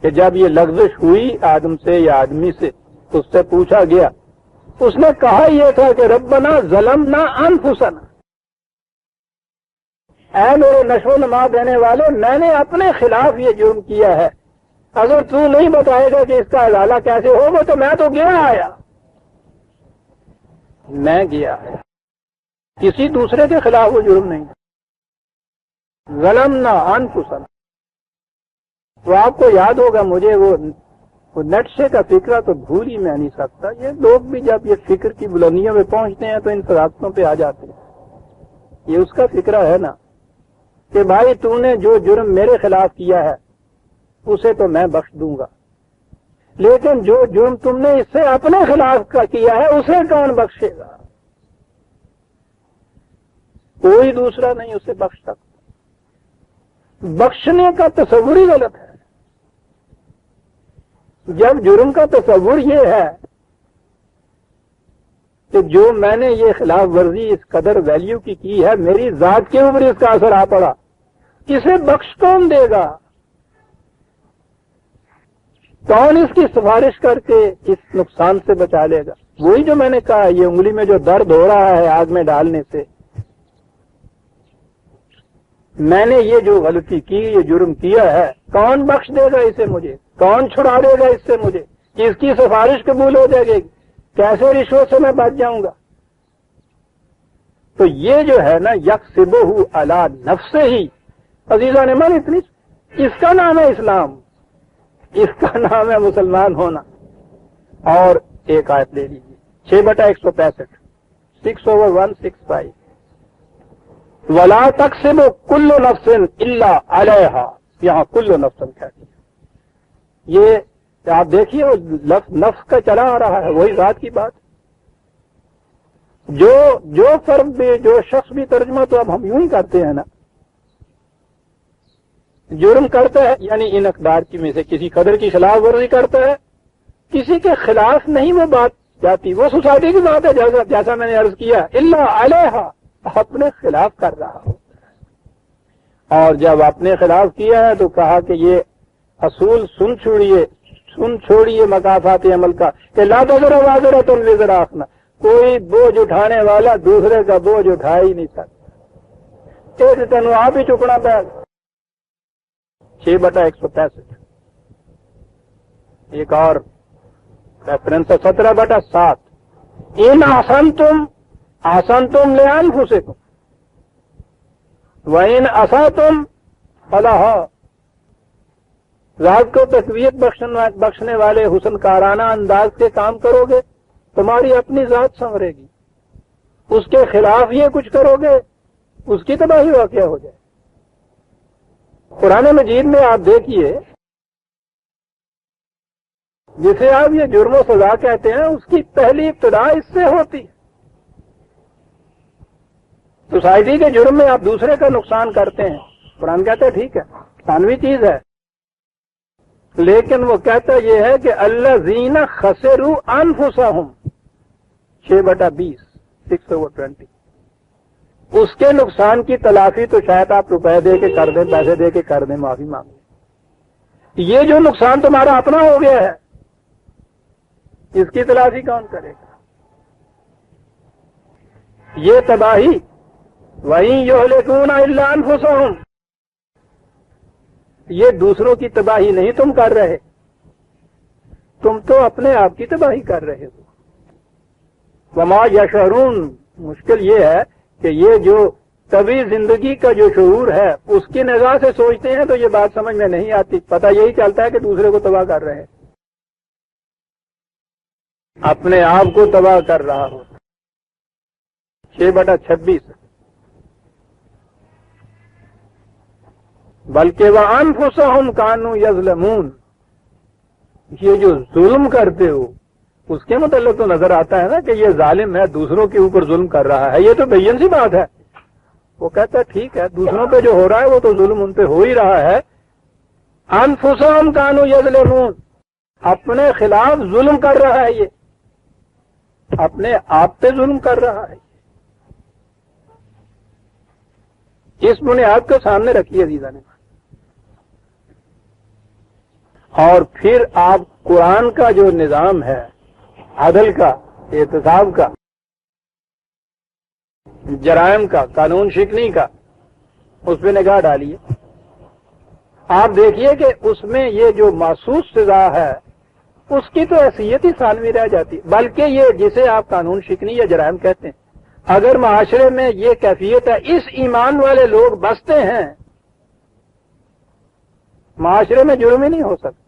کہ جب یہ لغزش ہوئی آدم سے یا آدمی سے، اس سے پوچھا گیا، اس نے کہا یہ تھا کہ ربنا ظلمنا انفسنا، اے میرے نشو و نما دینے والے، میں نے اپنے خلاف یہ جرم کیا ہے، اگر تو نہیں بتائے گا کہ اس کا ازالہ کیسے ہوگا تو میں تو گیا آیا۔ میں کیا ہے، کسی دوسرے کے خلاف وہ جرم نہیں ہے۔ ظلمنا انفسنا، تو آپ کو یاد ہوگا، مجھے وہ نٹشے کا فکرہ تو بھول ہی میں نہیں سکتا۔ یہ لوگ بھی جب یہ فکر کی بلندیوں میں پہنچتے ہیں تو ان فراقتوں پہ آ جاتے ہیں۔ یہ اس کا فکرہ ہے نا کہ بھائی تو نے جو جرم میرے خلاف کیا ہے اسے تو میں بخش دوں گا، لیکن جو جرم تم نے اس سے اپنے خلاف کا کیا ہے اسے کون بخشے گا؟ کوئی دوسرا نہیں اسے بخش سکتا۔ بخشنے کا تصور ہی غلط ہے۔ جب جرم کا تصور یہ ہے کہ جو میں نے یہ خلاف ورزی اس قدر ویلیو کی ہے، میری ذات کے اوپر اس کا اثر آ پڑا، اسے بخش کون دے گا؟ کون اس کی سفارش کر کے اس نقصان سے بچا لے گا؟ وہی جو میں نے کہا، یہ انگلی میں جو درد ہو رہا ہے آگ میں ڈالنے سے، میں نے یہ جو غلطی کی، یہ جرم کیا ہے، کون بخش دے گا اسے مجھے؟ کون چھڑا دے گا اس سے مجھے کہ اس کی سفارش قبول ہو جائے گی؟ کیسے رشوت سے میں بچ جاؤں گا؟ تو یہ جو ہے نا، یکسبہ علی نفسہ ہی، عزیزان من، اتنی اس کا نام ہے اسلام، اس کا نام ہے مسلمان ہونا۔ اور ایک آیت لے لیجیے، 6/165، 6/165، وَلَا تَكْسِبُ كُلُّ نَفْسٍ إِلَّا عَلَيْهَا، یہاں کل نفس کہتی ہے۔ یہ آپ دیکھیے، وہ لفظ نفس کا چلا آ رہا ہے، وہی ذات کی بات۔ جو فرد بھی، جو شخص بھی ترجمہ تو اب ہم یوں ہی کرتے ہیں نا، جرم کرتا ہے یعنی ان اقدار کی میں سے کسی قدر کی خلاف ورزی کرتا ہے، کسی کے خلاف نہیں وہ بات جاتی، وہ سوسائٹی کی بات ہے، جیسا میں نے عرض کیا، الا علیہا، اپنے خلاف کر رہا ہو۔ اور جب اپنے خلاف کیا ہے تو کہا کہ یہ اصول سن چھوڑیے مقافات عمل کا، کہ لا تزر وازرۃ وزر اخرى، کوئی بوجھ اٹھانے والا دوسرے کا بوجھ اٹھا ہی نہیں سکتا، ایک تینوں آپ ہی چکنا پڑے۔ 6/165، ایک اور ریفرنس 17/7، ان احسنتم لانفسکم وان اسأتم فلہا، ذات کو تقویت بخشنے والے حسن کارانہ انداز سے کام کرو گے تمہاری اپنی ذات سنورے گی، اس کے خلاف یہ کچھ کرو گے اس کی تباہی واقع ہو جائے۔ قرآن مجید میں آپ دیکھیے، جسے آپ یہ جرم و سزا کہتے ہیں، اس کی پہلی ابتدا اس سے ہوتی ہے۔ سوسائٹی کے جرم میں آپ دوسرے کا نقصان کرتے ہیں، قرآن کہتا ہے ٹھیک ہے، ثانوی چیز ہے، لیکن وہ کہتا یہ ہے کہ الذین خسروا انفسہم، 6/20، 6/20، اس کے نقصان کی تلافی تو شاید آپ روپے دے کے کر دیں، پیسے دے کے کر دیں، معافی مانگیں۔ یہ جو نقصان تمہارا اپنا ہو گیا ہے، اس کی تلافی کون کرے گا؟ یہ تباہی وَإِن يُهْلِكُونَ إِلَّا أَنفُسَهُمْ، یہ دوسروں کی تباہی نہیں تم کر رہے، تم تو اپنے آپ کی تباہی کر رہے ہو۔ وما یشعرون، مشکل یہ ہے کہ یہ جو طبی زندگی کا جو شعور ہے اس کی نگاہ سے سوچتے ہیں تو یہ بات سمجھ میں نہیں آتی، پتہ یہی چلتا ہے کہ دوسرے کو تباہ کر رہے ہیں، اپنے آپ کو تباہ کر رہا ہو۔ 6/26، بلکہ وَأَنفُسَهُمْ كَانُوا يَظْلِمُونَ، یہ جو ظلم کرتے ہو اس کے متعلق تو نظر آتا ہے نا کہ یہ ظالم ہے، دوسروں کے اوپر ظلم کر رہا ہے، یہ تو بین سی بات ہے۔ وہ کہتا ہے ٹھیک ہے، دوسروں پہ جو ہو رہا ہے وہ تو ظلم ان پہ ہو ہی رہا ہے۔ أَنفُسَهُمْ كَانُوا يَظْلِمُونَ، اپنے خلاف ظلم کر رہا ہے، یہ اپنے آپ پہ ظلم کر رہا ہے۔ اس بنیاد کو سامنے رکھیے عزیزاں نے، اور پھر آپ قرآن کا جو نظام ہے عدل کا، احتساب کا، جرائم کا، قانون شکنی کا، اس پہ نگاہ ڈالیے۔ آپ دیکھیے کہ اس میں یہ جو محسوس سزا ہے اس کی تو حیثیت ہی ثانوی رہ جاتی. بلکہ یہ جسے آپ قانون شکنی یا جرائم کہتے ہیں، اگر معاشرے میں یہ کیفیت ہے، اس ایمان والے لوگ بستے ہیں، معاشرے میں جرم ہی نہیں ہو سکتا.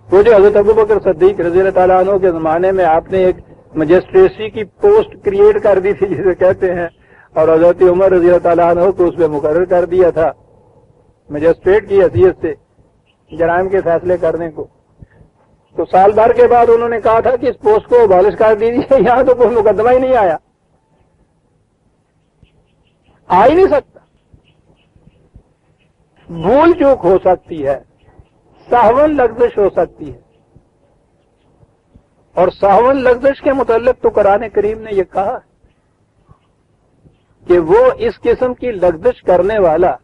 وہ جو حضرت ابوبکر صدیق رضی اللہ تعالیٰ عنہ کے زمانے میں آپ نے ایک مجسٹریسی کی پوسٹ کریٹ کر دی تھی جسے کہتے ہیں، اور حضرت عمر رضی اللہ تعالیٰ عنہ کو اس پہ مقرر کر دیا تھا مجسٹریٹ کی حیثیت سے جرائم کے فیصلے کرنے کو، تو سال بھر کے بعد انہوں نے کہا تھا کہ اس پوسٹ کو ابالش کر دیجیے، یہاں تو کوئی مقدمہ ہی نہیں آیا، آ ہی نہیں سکتا. بھول چوک ہو سکتی ہے، سہون لغزش ہو سکتی ہے، اور سہون لغزش کے متعلق تو قرآن کریم نے یہ کہا کہ وہ اس قسم کی لغزش کرنے والا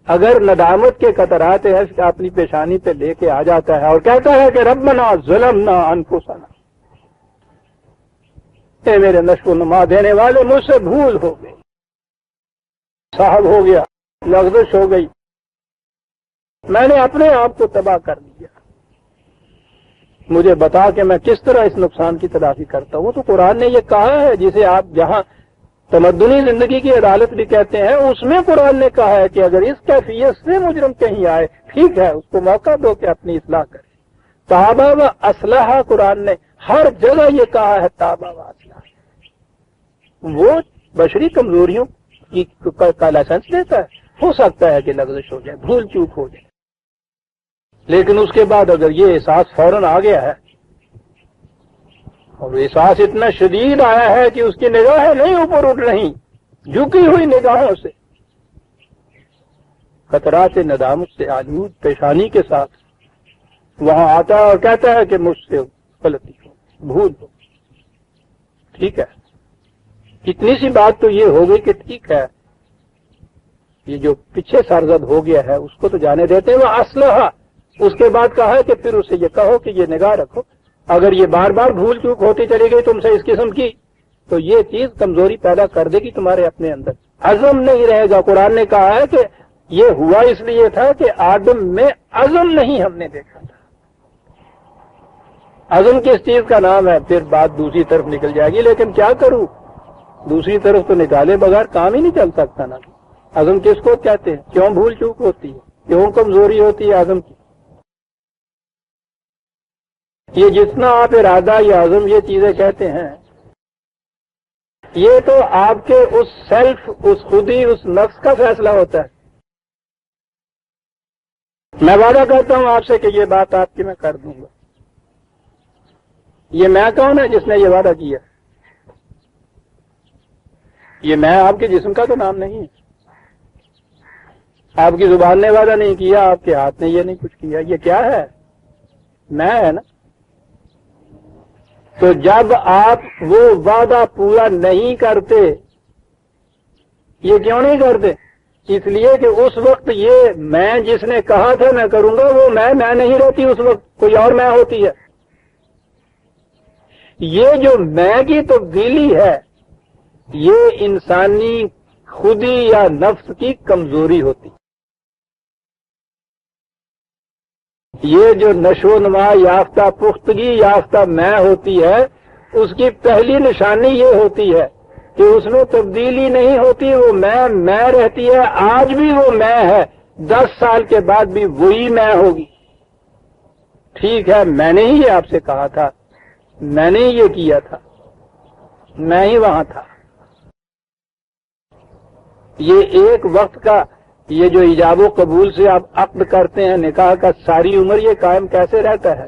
اگر ندامت کے قطرات عشق اپنی پیشانی پہ لے کے آ جاتا ہے اور کہتا ہے کہ ربنا ظلمنا انفسنا، اے میرے نشو و نما دینے والے مجھ سے بھول ہو گئی، صاحب ہو گیا، لغزش ہو گئی، میں نے اپنے آپ کو تباہ کر دیا، مجھے بتا کہ میں کس طرح اس نقصان کی تلافی کرتا ہوں. تو قرآن نے یہ کہا ہے، جسے آپ جہاں تمدنی زندگی کی عدالت بھی کہتے ہیں، اس میں قرآن نے کہا ہے کہ اگر اس کیفیت سے مجرم کہیں آئے، ٹھیک ہے، اس کو موقع دو کہ اپنی اصلاح کرے. تابا و اصلاح قرآن نے ہر جگہ یہ کہا ہے، تابا و اصلاح. وہ بشری کمزوریوں کا لائسنس دیتا ہے. ہو سکتا ہے کہ لغزش ہو جائے، بھول چوک ہو جائے، لیکن اس کے بعد اگر یہ احساس فوراً آ گیا ہے اور احساس اتنا شدید آیا ہے کہ اس کی نگاہیں نہیں اوپر اٹھ رہی، جھکی ہوئی نگاہوں سے خطرات ندامت سے آلود پیشانی کے ساتھ وہاں آتا ہے اور کہتا ہے کہ مجھ سے غلطی ہو، بھول ہو. ٹھیک ہے، اتنی سی بات تو یہ ہو گئی کہ ٹھیک ہے، یہ جو پیچھے سرزد ہو گیا ہے اس کو تو جانے دیتے ہیں. وہ اسلحہ اس کے بعد کہا ہے کہ پھر اسے یہ کہو کہ یہ نگاہ رکھو، اگر یہ بار بار بھول چوک ہوتی چلی گئی تم سے اس قسم کی، تو یہ چیز کمزوری پیدا کر دے گی تمہارے اپنے اندر، عزم نہیں رہے گا. قرآن نے کہا ہے کہ یہ ہوا اس لیے تھا کہ آدم میں عزم نہیں ہم نے دیکھا تھا. عزم کس چیز کا نام ہے؟ پھر بات دوسری طرف نکل جائے گی، لیکن کیا کروں، دوسری طرف تو نکالے بغیر کام ہی نہیں چل سکتا نا. عزم کس کو کہتے ہیں؟ کیوں بھول چوک ہوتی ہے، کیوں کمزوری ہوتی ہے عزم کی؟ یہ جتنا آپ ارادہ یا عزم یہ چیزیں کہتے ہیں، یہ تو آپ کے اس سیلف، اس خودی، اس نفس کا فیصلہ ہوتا ہے. میں وعدہ کرتا ہوں آپ سے کہ یہ بات آپ کی میں کر دوں گا. یہ میں کون ہے جس نے یہ وعدہ کیا؟ یہ میں آپ کے جسم کا تو نام نہیں ہے، آپ کی زبان نے وعدہ نہیں کیا، آپ کے ہاتھ نے یہ نہیں کچھ کیا. یہ کیا ہے؟ میں ہے نا. تو جب آپ وہ وعدہ پورا نہیں کرتے، یہ کیوں نہیں کرتے؟ اس لیے کہ اس وقت یہ میں جس نے کہا تھا میں کروں گا، وہ میں نہیں رہتی، اس وقت کوئی اور میں ہوتی ہے. یہ جو میں کی تبدیلی ہے، یہ انسانی خودی یا نفس کی کمزوری ہوتی. یہ جو نشو و نما یافتہ، پختگی یافتہ میں ہوتی ہے، اس کی پہلی نشانی یہ ہوتی ہے کہ اس میں تبدیلی نہیں ہوتی، وہ میں رہتی ہے. آج بھی وہ میں ہے، 10 سال کے بعد بھی وہی میں ہوگی. ٹھیک ہے، میں نے ہی یہ آپ سے کہا تھا، میں نے ہی یہ کیا تھا، میں ہی وہاں تھا. یہ ایک وقت کا، یہ جو ایجاب و قبول سے آپ عقد کرتے ہیں نکاح کا، ساری عمر یہ قائم کیسے رہتا ہے؟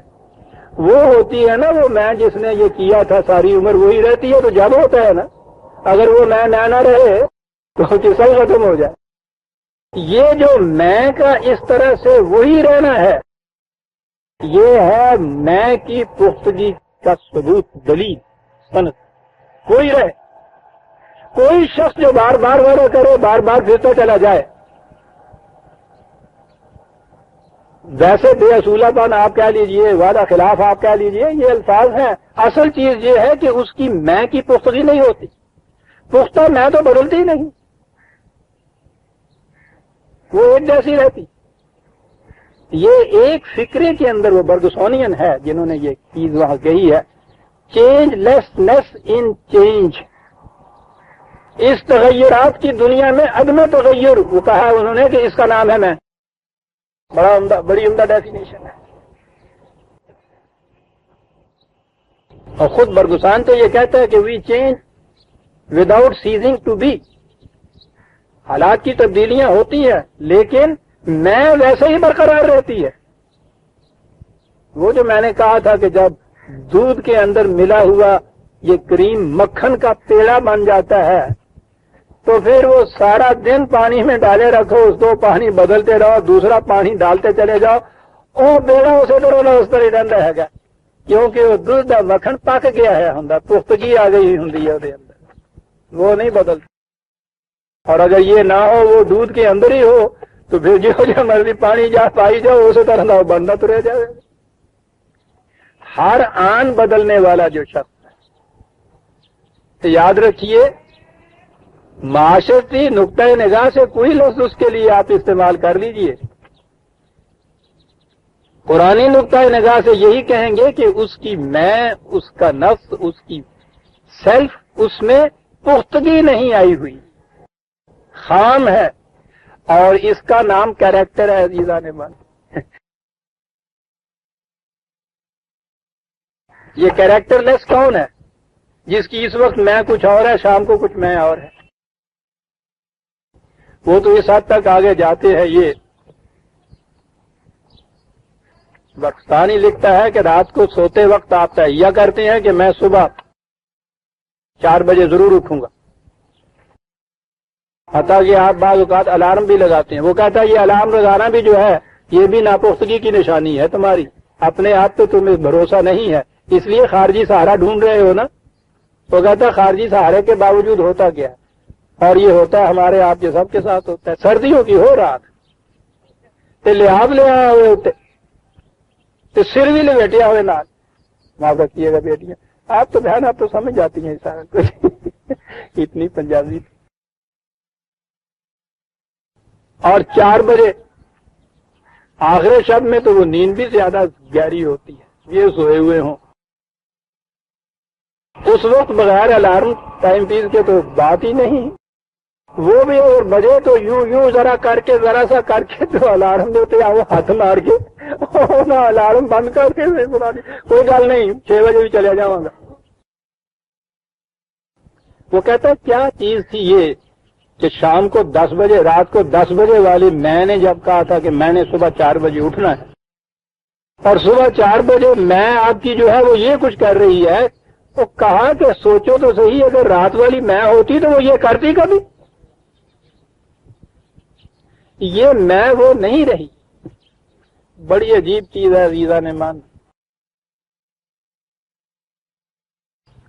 وہ ہوتی ہے نا وہ میں جس نے یہ کیا تھا، ساری عمر وہی رہتی ہے. تو جب ہوتا ہے نا، اگر وہ میں نہ رہے تو قصہ ہی ختم ہو جائے. یہ جو میں کا اس طرح سے وہی رہنا ہے، یہ ہے میں کی پختگی کا ثبوت، دلیل، سند. کوئی رہے، کوئی شخص جو بار بار وعدہ کرے، بار بار پھرتا چلا جائے، ویسے بے اصولہ پن آپ کہہ لیجئے، وعدہ خلاف آپ کہہ لیجئے، یہ الفاظ ہیں. اصل چیز یہ ہے کہ اس کی میں کی پختگی نہیں ہوتی. پختہ میں تو بدلتی ہی نہیں، وہ ایک جیسی رہتی. یہ ایک فکرے کے اندر وہ برگسونین ہے جنہوں نے یہ چیز وہاں کہی ہے، چینج لیسنس ان چینج. اس تغیرات کی دنیا میں عدم تغیر، وہ کہا انہوں نے کہ اس کا نام ہے میں. بڑی عمدہ ڈیفینیشن ہے. اور خود برگسان تو یہ کہتا ہے کہ we change without ceasing to be. حالات کی تبدیلیاں ہوتی ہیں لیکن میں ویسے ہی برقرار رہتی ہے. وہ جو میں نے کہا تھا کہ جب دودھ کے اندر ملا ہوا یہ کریم مکھن کا پیڑا بن جاتا ہے تو پھر وہ سارا دن پانی میں ڈالے رکھو، اس کو پانی بدلتے رہو، دوسرا پانی ڈالتے چلے جاؤ، وہ بیڑا اسے کرو نہ اس طرح رہتا رہے گا، کیونکہ وہ دودھ کا مکھن پک گیا ہے، ہوں پختگی آ گئی ہوں اندر، وہ نہیں بدلتا. اور اگر یہ نہ ہو، وہ دودھ کے اندر ہی ہو، تو پھر جو مرضی پانی جا پائی جاؤ اسی طرح نہ بننا تو رہ جائے. ہر آن بدلنے والا جو شخص ہے، تو یاد رکھیے معاشرتی نقطۂ نگاہ سے کوئی لفظ اس کے لیے آپ استعمال کر لیجئے، قرآنی نقطۂ نگاہ سے یہی کہیں گے کہ اس کی میں، اس کا نفس، اس کی سیلف، اس میں پختگی نہیں آئی ہوئی، خام ہے. اور اس کا نام کیریکٹر ہے. عزیزان من، یہ کیریکٹر لیس کون ہے؟ جس کی اس وقت میں کچھ اور ہے، شام کو کچھ میں اور ہے. وہ تو اس حد تک آگے جاتے ہیں. یہ بختانی لکھتا ہے کہ رات کو سوتے وقت آپ تہیہ کرتے ہیں کہ میں صبح 4 بجے ضرور اٹھوں گا، حتیٰ کہ آپ بعض اوقات الارم بھی لگاتے ہیں. وہ کہتا ہے یہ الارم لگانا بھی جو ہے یہ بھی ناپختگی کی نشانی ہے تمہاری، اپنے آپ تو تمہیں بھروسہ نہیں ہے، اس لیے خارجی سہارا ڈھونڈ رہے ہو نا. وہ کہتا ہے خارجی سہارے کے باوجود ہوتا کیا ہے، اور یہ ہوتا ہے ہمارے آپ کے سب کے ساتھ ہوتا ہے. سردیوں کی ہو رات لحاظ لے آئے ہوئے ہوتے تو سر بھی لپیٹے ہوئے نال. معاف رکھیے گا بیٹیاں، آپ تو بہن آپ تو سمجھ جاتی ہیں سارا کچھ. اتنی پنجابی تھی. اور 4 بجے آخر شب میں تو وہ نیند بھی زیادہ گہری ہوتی ہے، یہ سوئے ہوئے ہوں. اس وقت بغیر الارم ٹائم پیس کے تو بات ہی نہیں. وہ بھی اور بجے تو یوں ذرا کر کے، ذرا سا کر کے تو الارم دیتے آؤ ہاتھ مار کے الارم بند کر کے کوئی گل نہیں 6 بجے بھی چلے جاؤں گا. وہ کہتا ہے کیا چیز تھی یہ کہ شام کو 10 بجے، رات کو 10 بجے والی میں نے جب کہا تھا کہ میں نے صبح 4 بجے اٹھنا ہے، اور صبح 4 بجے میں آپ کی جو ہے وہ یہ کچھ کر رہی ہے. تو کہا کہ سوچو تو صحیح، اگر رات والی میں ہوتی تو وہ یہ کرتی کبھی؟ یہ میں وہ نہیں رہی. بڑی عجیب چیز ہے عزیزان مان.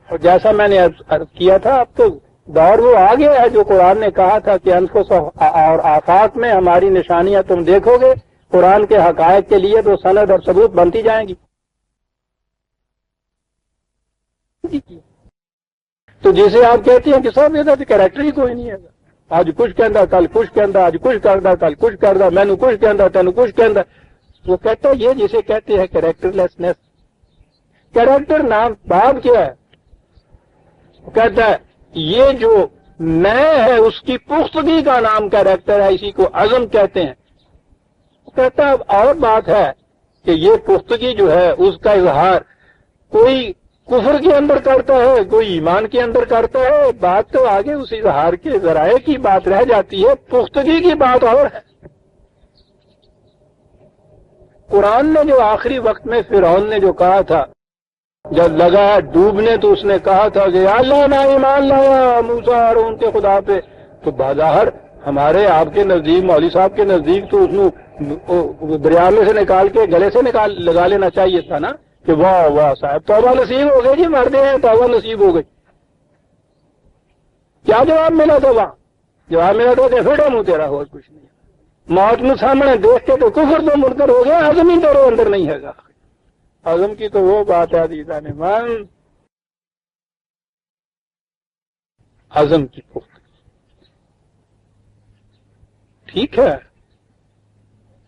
اور جیسا میں نے عرض کیا تھا، اب تو دور وہ آ گیا ہے جو قرآن نے کہا تھا کہ انفس اور آفاق میں ہماری نشانیاں تم دیکھو گے، قرآن کے حقائق کے لیے تو سند اور ثبوت بنتی جائیں گی. تو جسے آپ کہتے ہیں کہ سب یہ کریکٹر ہی کوئی نہیں ہے، آج کچھ کہندا کل کچھ کہندا، آج کچھ کردا کل کچھ کردا، میں نے کچھ کہندا تینوں کچھ کہندا. وہ کہتا ہے یہ جسے کہتے ہیں کریکٹر لیسنس. کریکٹر نام باب کیا ہے؟ وہ کہتا ہے یہ جو میں ہے اس کی پختگی کا نام کریکٹر ہے، اسی کو عزم کہتے ہیں. وہ کہتا ہے اب اور بات ہے کہ یہ پختگی جو ہے اس کا اظہار کوئی کفر کے اندر کرتا ہے، کوئی ایمان کے اندر کرتا ہے. بات تو آگے اس اظہار کے ذرائع کی بات رہ جاتی ہے، پختگی کی بات اور ہے. قرآن نے جو آخری وقت میں فرعون نے جو کہا تھا، جب لگا ڈوبنے تو اس نے کہا تھا کہ اللہ نہ ایمان لایا موسیٰ اور ان کے خدا پہ، تو بظاہر ہمارے آپ کے نزدیک، مولوی صاحب کے نزدیک تو اس نے دریا میں سے نکال کے گلے سے لگا لینا چاہیے تھا نا کہ واہ واہ صاحب توبہ نصیب ہو گئی جی، مرتے ہیں توبہ نصیب ہو گئی. کیا جواب ملا تھا وہاں؟ جواب ملا تھا کہ پھر منہ تیرا ہو کچھ نہیں. موت میں سامنے دیکھ کے تو کفر تو منکر ہو گیا، عزم ہی تیرے اندر نہیں ہے گا. عزم کی تو وہ بات ہے عزیزان من، عزم کی پختگی. ٹھیک ہے،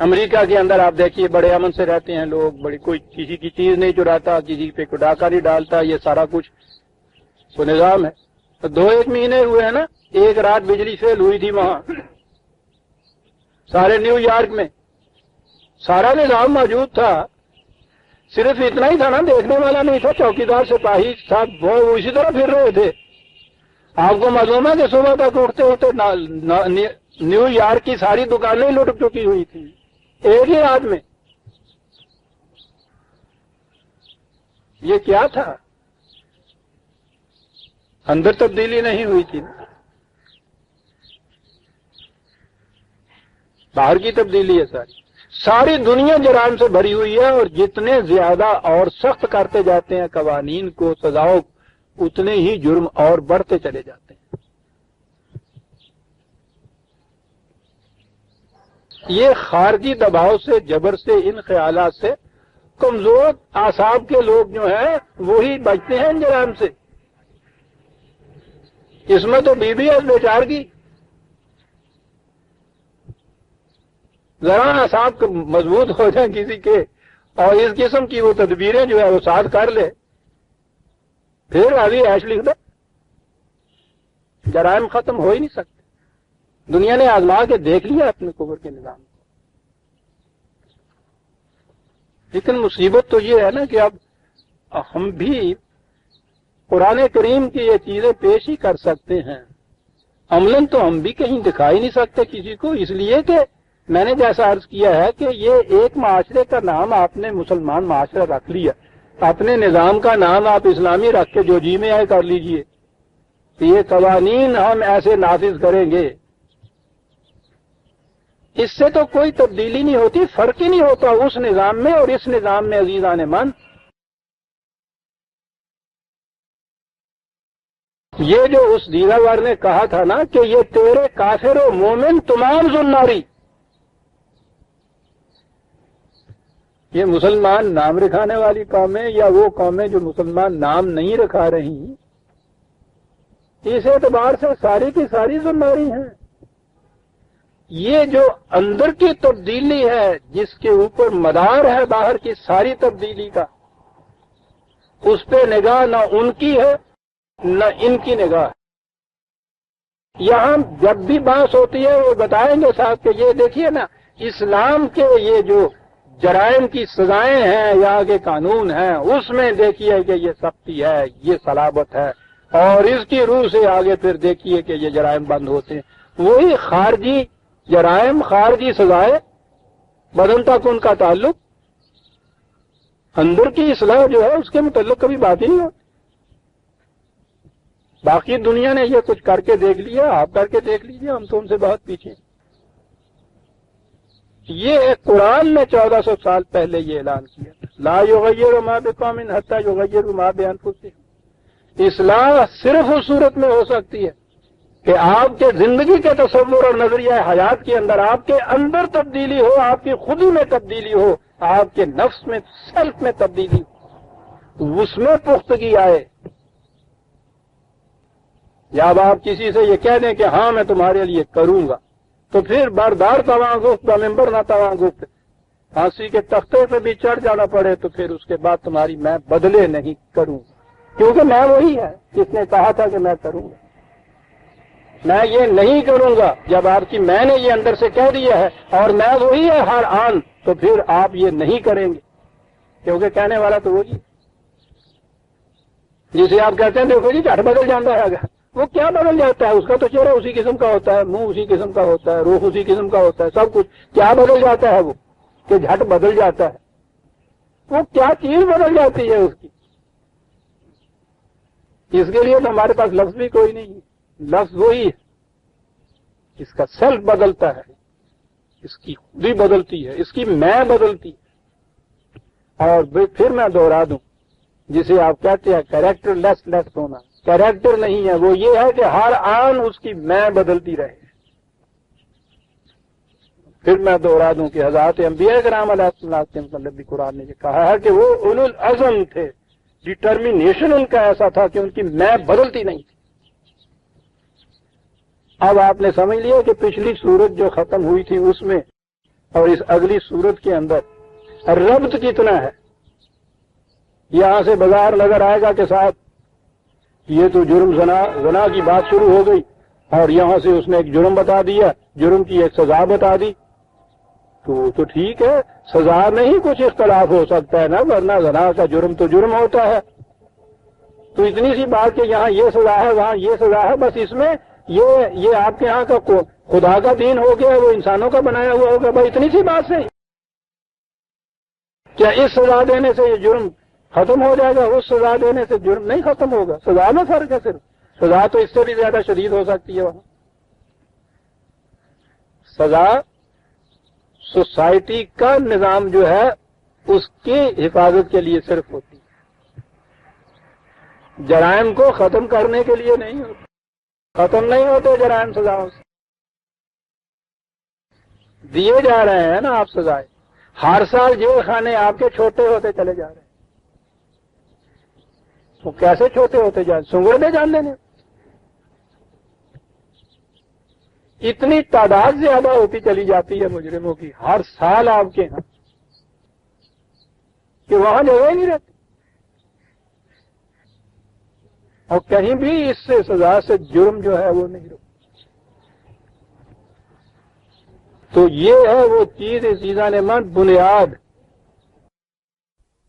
امریکہ کے اندر آپ دیکھیے بڑے امن سے رہتے ہیں لوگ، بڑی کوئی کسی کی چیز نہیں چراتا، کسی پہ کوئی ڈاکہ نہیں ڈالتا، یہ سارا کچھ وہ نظام ہے۔ تو 2-1 مہینے ہوئے ہیں نا، ایک رات بجلی فیل ہوئی تھی وہاں سارے نیو یارک میں، سارا نظام موجود تھا، صرف اتنا ہی تھا نا، دیکھنے والا نہیں تھا، چوکیدار سپاہی صاحب وہ اسی طرح پھر رہے تھے۔ آپ کو معلوم ہے کہ صبح تک اٹھتے ہوتے نیو یارک کی ساری دکانیں لٹ چکی ہوئی تھی ایک ہی رات میں۔ یہ کیا تھا؟ اندر تبدیلی نہیں ہوئی تھی، باہر کی تبدیلی ہے ساری۔ ساری دنیا جرائم سے بھری ہوئی ہے، اور جتنے زیادہ اور سخت کرتے جاتے ہیں قوانین کو، سزاؤں، اتنے ہی جرم اور بڑھتے چلے جاتے ہیں۔ یہ خارجی دباؤ سے، جبر سے، ان خیالات سے کمزور اعصاب کے لوگ جو ہیں وہی بچتے ہیں ان جرائم سے۔ اس میں تو بی ایس بیچار کی ذرا اعصاب مضبوط ہو جائیں کسی کے، اور اس قسم کی وہ تدبیریں جو ہے وہ ساتھ کر لے، پھر ابھی ایش لکھ دے، جرائم ختم ہو ہی نہیں سکتے۔ دنیا نے آزما کے دیکھ لیا اپنے کفر کے نظام کو۔ لیکن مصیبت تو یہ ہے نا کہ اب ہم بھی قرآن کریم کی یہ چیزیں پیش ہی کر سکتے ہیں، عملاً تو ہم بھی کہیں دکھا ہی نہیں سکتے کسی کو، اس لیے کہ میں نے جیسا عرض کیا ہے کہ یہ ایک معاشرے کا نام آپ نے مسلمان معاشرہ رکھ لیا، اپنے نظام کا نام آپ اسلامی رکھ کے جو جی میں آئے کر لیجئے، یہ قوانین ہم ایسے نافذ کریں گے، اس سے تو کوئی تبدیلی نہیں ہوتی، فرق ہی نہیں ہوتا اس نظام میں اور اس نظام میں۔ عزیزان من، یہ جو اس دیگر نے کہا تھا نا کہ یہ تیرے کافر و مومن تمام زناری، یہ مسلمان نام رکھانے والی قومیں یا وہ قومیں جو مسلمان نام نہیں رکھا رہی، اس اعتبار سے ساری کی ساری زناری ہیں۔ یہ جو اندر کی تبدیلی ہے، جس کے اوپر مدار ہے باہر کی ساری تبدیلی کا، اس پہ نگاہ نہ ان کی ہے نہ ان کی نگاہ ہے۔ یہاں جب بھی بحث ہوتی ہے وہ بتائیں گے صاحب کہ یہ دیکھیے نا، اسلام کے یہ جو جرائم کی سزائیں ہیں یا کے قانون ہیں، اس میں دیکھیے کہ یہ سختی ہے، یہ صلابت ہے، اور اس کی روح سے آگے پھر دیکھیے کہ یہ جرائم بند ہوتے ہیں۔ وہی خارجی جرائم، خارجی سزائیں، بدن تک ان کا تعلق، اندر کی اصلاح جو ہے اس کے متعلق کبھی بات ہی نہیں ہوتی۔ باقی دنیا نے یہ کچھ کر کے دیکھ لیا، آپ کر کے دیکھ لیجیے، ہم تو ان سے بہت پیچھے ہیں۔ یہ قرآن نے 1400 سال پہلے یہ اعلان کیا تھا، لا یغیر ما بقوم حتی یغیر ما بانفسہم۔ اصلاح صرف اس صورت میں ہو سکتی ہے کہ آپ کے زندگی کے تصور اور نظریہ حیات کے اندر آپ کے اندر تبدیلی ہو، آپ کی خودی میں تبدیلی ہو، آپ کے نفس میں، سیلف میں تبدیلی ہو، اس میں پختگی آئے۔ یا اب آپ کسی سے یہ کہہ دیں کہ ہاں میں تمہارے لیے کروں گا، تو پھر بردار تواں گفت ممبر نہ تواں گفت، پھانسی کے تختے پہ بھی چڑھ جانا پڑے تو پھر اس کے بعد تمہاری میں بدلے نہیں کروں گا، کیونکہ میں وہی ہے جس نے کہا تھا کہ میں کروں گا۔ میں یہ نہیں کروں گا، جب آپ کی میں نے یہ اندر سے کہہ دیا ہے اور میں وہی ہے ہر آن، تو پھر آپ یہ نہیں کریں گے، کیونکہ کہنے والا تو وہی، جسے آپ کہتے ہیں دیکھو جی جھٹ بدل جاتا ہے، وہ کیا بدل جاتا ہے؟ اس کا تو چہرہ اسی قسم کا ہوتا ہے، منہ اسی قسم کا ہوتا ہے، روح اسی قسم کا ہوتا ہے، سب کچھ کیا بدل جاتا ہے وہ کہ جھٹ بدل جاتا ہے؟ وہ کیا چیز بدل جاتی ہے اس کی؟ اس کے لیے تو ہمارے پاس لفظ بھی کوئی نہیں ہے، لفظ وہی ہے، اس کا سیلف بدلتا ہے، اس کی خودی بدلتی ہے، اس کی میں بدلتی ہے۔ اور پھر میں دوہرا دوں، جسے آپ کہتے ہیں کیریکٹر لیس ہونا، کیریکٹر نہیں ہے، وہ یہ ہے کہ ہر آن اس کی میں بدلتی رہے۔ پھر میں دوہرا دوں کہ حضرات انبیاء کرام علیہ السلام کے متعلق بھی قرآن نے یہ کہا ہے کہ وہ اولو العزم تھے، ڈٹرمینیشن ان کا ایسا تھا کہ ان کی میں بدلتی نہیں تھی۔ اب آپ نے سمجھ لیا کہ پچھلی سورت جو ختم ہوئی تھی اس میں اور اس اگلی صورت کے اندر ربط کتنا ہے. یہاں سے بازار نظر آئے گا کہ صاحب یہ تو جرم زنا کی بات شروع ہو گئی اور یہاں سے اس نے ایک جرم بتا دیا, جرم کی ایک سزا بتا دی, تو ٹھیک ہے, سزا میں ہی کچھ اختلاف ہو سکتا ہے نا, ورنہ زنا کا جرم تو جرم ہوتا ہے. تو اتنی سی بات کہ یہاں یہ سزا ہے وہاں یہ سزا ہے, بس اس میں یہ آپ کے یہاں کا خدا کا دین ہو گیا, وہ انسانوں کا بنایا ہوا ہوگا, بس اتنی سی بات سے کیا اس سزا دینے سے یہ جرم ختم ہو جائے گا؟ اس سزا دینے سے جرم نہیں ختم ہوگا. سزا میں فرق ہے, صرف سزا تو اس سے بھی زیادہ شدید ہو سکتی ہے. وہاں سزا سوسائٹی کا نظام جو ہے اس کی حفاظت کے لیے صرف ہوتی ہے, جرائم کو ختم کرنے کے لیے نہیں ہوتی. ختم نہیں ہوتے جرائم سزاؤں سے, دیے جا رہے ہیں نا آپ سزائیں. ہر سال جیل خانے آپ کے چھوٹے ہوتے چلے جا رہے ہیں. تو کیسے چھوٹے ہوتے جا رہے؟ سنگڑتے جان لینے. اتنی تعداد زیادہ ہوتی چلی جاتی ہے مجرموں کی ہر سال آپ کے یہاں کہ وہاں جگہ ہی نہیں رہتی, اور کہیں بھی اس سے سزا سے جرم جو ہے وہ نہیں رکتا. تو یہ ہے وہ چیز, عزیزان من, بنیاد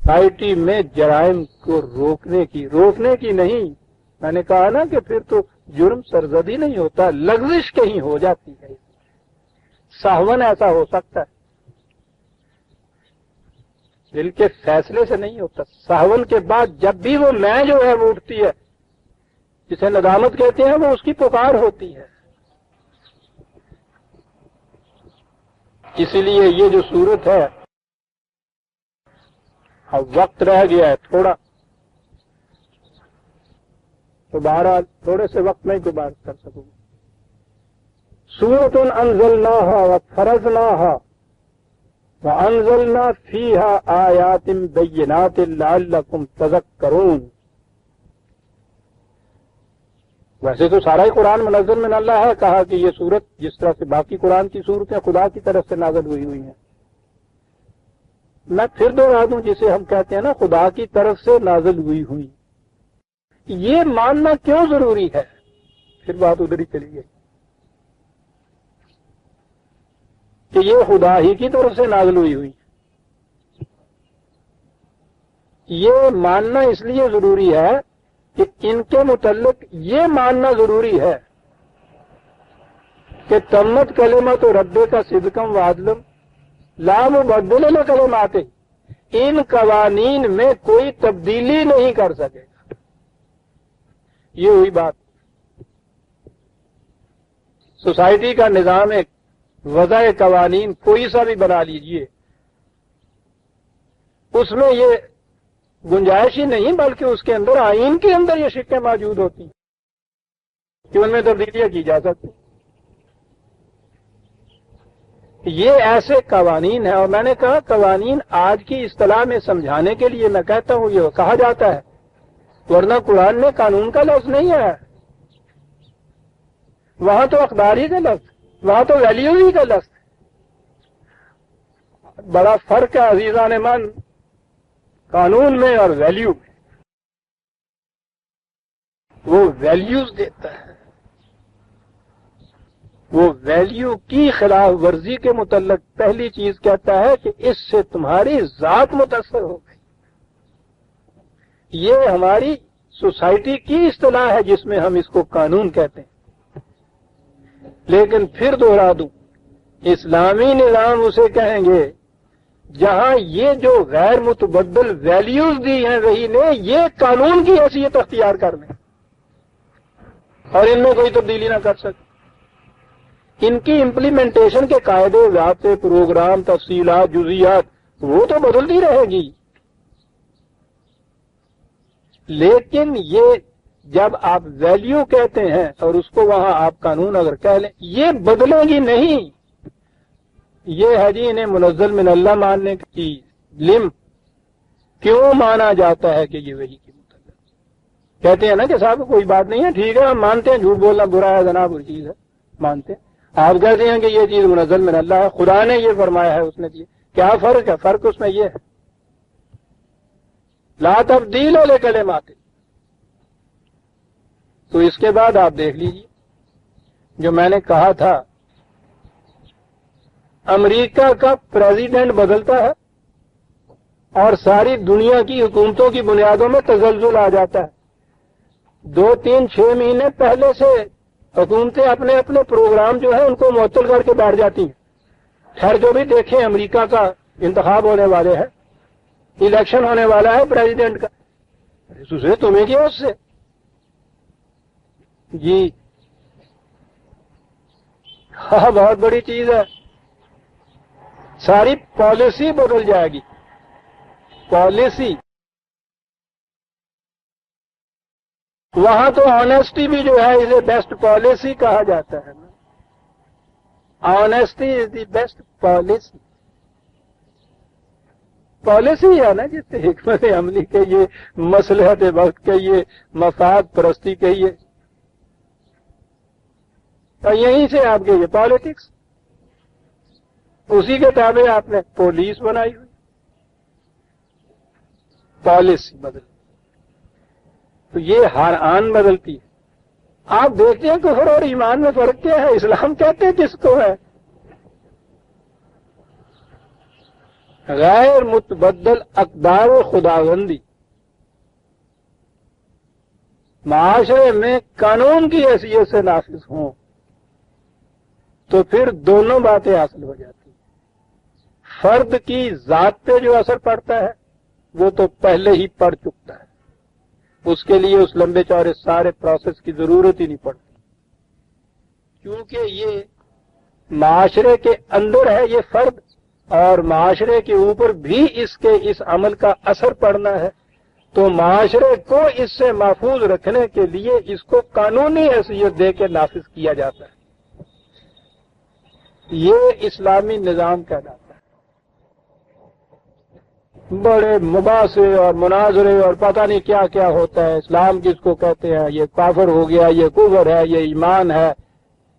سوسائٹی میں جرائم کو روکنے کی نہیں. میں نے کہا نا کہ پھر تو جرم سرزدی نہیں ہوتا, لغزش کہیں ہو جاتی ہے, سہون ایسا ہو سکتا ہے, دل کے فیصلے سے نہیں ہوتا. سہون کے بعد جب بھی وہ میں جو ہے وہ اٹھتی ہے, جسے ندامت کہتے ہیں, وہ اس کی پکار ہوتی ہے. اسی لیے یہ جو صورت ہے, اب وقت رہ گیا ہے تھوڑا, تو بہرحال تھوڑے سے وقت میں کوئی بات کر سکوں گا. سورۃ انزلناہا وفرضناہا وانزلنا فیہا آیات بینات لعلکم تذکرون. ویسے تو سارا ہی قرآن منزل من اللہ ہے, کہا کہ یہ سورت جس طرح سے باقی قرآن کی صورتیں خدا کی طرف سے نازل ہوئی ہیں. میں پھر دوہرا دوں, جسے ہم کہتے ہیں نا خدا کی طرف سے نازل ہوئی, یہ ماننا کیوں ضروری ہے؟ پھر بات ادھر ہی چلی گئی کہ یہ خدا ہی کی طرف سے نازل ہوئی. یہ ماننا اس لیے ضروری ہے کہ ان کے متعلق یہ ماننا ضروری ہے کہ تمت کلمت و رب کا صدقم وعدلم لا مبدل لکلماتہ, ان قوانین میں کوئی تبدیلی نہیں کر سکے گا. یہ ہوئی بات. سوسائٹی کا نظام ایک وضع قوانین کوئی سا بھی بنا لیجئے, اس میں یہ گنجائش ہی نہیں, بلکہ اس کے اندر آئین کے اندر یہ شکیں موجود ہوتی ہیں کہ ان میں تبدیلیاں کی جا سکتی. یہ ایسے قوانین ہیں, اور میں نے کہا قوانین آج کی اصطلاح میں سمجھانے کے لیے میں کہتا ہوں یہ کہا جاتا ہے, ورنہ قرآن میں قانون کا لفظ نہیں ہے. وہاں تو اقدار ہی کا لفظ, وہاں تو ویلیو ہی کا لفظ. بڑا فرق ہے عزیزان من قانون میں اور ویلیو میں. وہ ویلیوز دیتا ہے, وہ ویلیو کی خلاف ورزی کے متعلق پہلی چیز کہتا ہے کہ اس سے تمہاری ذات متاثر ہو گئی. یہ ہماری سوسائٹی کی اصطلاح ہے جس میں ہم اس کو قانون کہتے ہیں. لیکن پھر دوہرا دوں, اسلامی نظام اسے کہیں گے جہاں یہ جو غیر متبدل ویلیوز دی ہیں وہی نے یہ قانون کی حیثیت اختیار کر لیں اور ان میں کوئی تبدیلی نہ کر سکے. ان کی امپلیمنٹیشن کے قاعدے ضابطے پروگرام تفصیلات جزیات وہ تو بدلتی رہے گی, لیکن یہ جب آپ ویلیو کہتے ہیں اور اس کو وہاں آپ قانون اگر کہہ لیں یہ بدلے گی نہیں. یہ ہے جی انہیں منزل من اللہ ماننے کی لم کیوں مانا جاتا ہے کہ یہ وحی کے متعلق کہتے ہیں نا کہ صاحب کوئی بات نہیں ہے, ٹھیک ہے ہم مانتے ہیں جھوٹ بولنا برا ہے, زنا بری چیز ہے, مانتے ہیں, آپ کہتے ہیں کہ یہ چیز منزل من اللہ ہے، خدا نے یہ فرمایا ہے، اس نے دیا، کیا فرق ہے؟ فرق اس میں یہ ہے لا تبدیل لکلمات۔ تو اس کے بعد آپ دیکھ لیجیے جو میں نے کہا تھا، امریکہ کا پریزیڈنٹ بدلتا ہے اور ساری دنیا کی حکومتوں کی بنیادوں میں تزلزل آ جاتا ہے۔ 2 3 6 مہینے پہلے سے حکومتیں اپنے اپنے پروگرام جو ہے ان کو معطل کر کے بیٹھ جاتی ہیں۔ خیر جو بھی دیکھیں، امریکہ کا انتخاب ہونے والے ہیں، الیکشن ہونے والا ہے پریزیڈنٹ کا، اسے تمہیں کیا اس سے؟ جی ہاں، بہت بڑی چیز ہے، ساری پالیسی بدل جائے گی، پالیسی۔ وہاں تو آنےسٹی بھی جو ہے اسے بیسٹ پالیسی کہا جاتا ہے نا، honesty is the best policy. Policy ہے نا، جس سے حکمت عملی کہیے، مصلحت وقت کہیے، مفاد پرستی کہیے، اور یہیں سے آپ کے یہ پالیٹکس، اسی کے تابع آپ نے پولیس بنائی ہوئی، پالیسی بدل، تو یہ ہر آن بدلتی ہے۔ آپ دیکھتے ہیں کفر اور ایمان میں فرق کیا ہے؟ اسلام کہتے ہیں کس کو ہے؟ غیر متبدل اقدار و خداوندی، معاشرے میں قانون کی حیثیت سے نافذ ہوں تو پھر دونوں باتیں حاصل ہو جاتی ہیں۔ فرد کی ذات پہ جو اثر پڑتا ہے وہ تو پہلے ہی پڑ چکتا ہے، اس کے لیے اس لمبے چوڑے سارے پروسیس کی ضرورت ہی نہیں پڑتی، کیونکہ یہ معاشرے کے اندر ہے یہ فرد، اور معاشرے کے اوپر بھی اس عمل کا اثر پڑنا ہے، تو معاشرے کو اس سے محفوظ رکھنے کے لیے اس کو قانونی حیثیت دے کے نافذ کیا جاتا ہے۔ یہ اسلامی نظام کہلاتا ہے۔ بڑے مباحثے اور مناظرے اور پتہ نہیں کیا کیا ہوتا ہے، اسلام کس کو کہتے ہیں، یہ کافر ہو گیا، یہ کفر ہے، یہ ایمان ہے،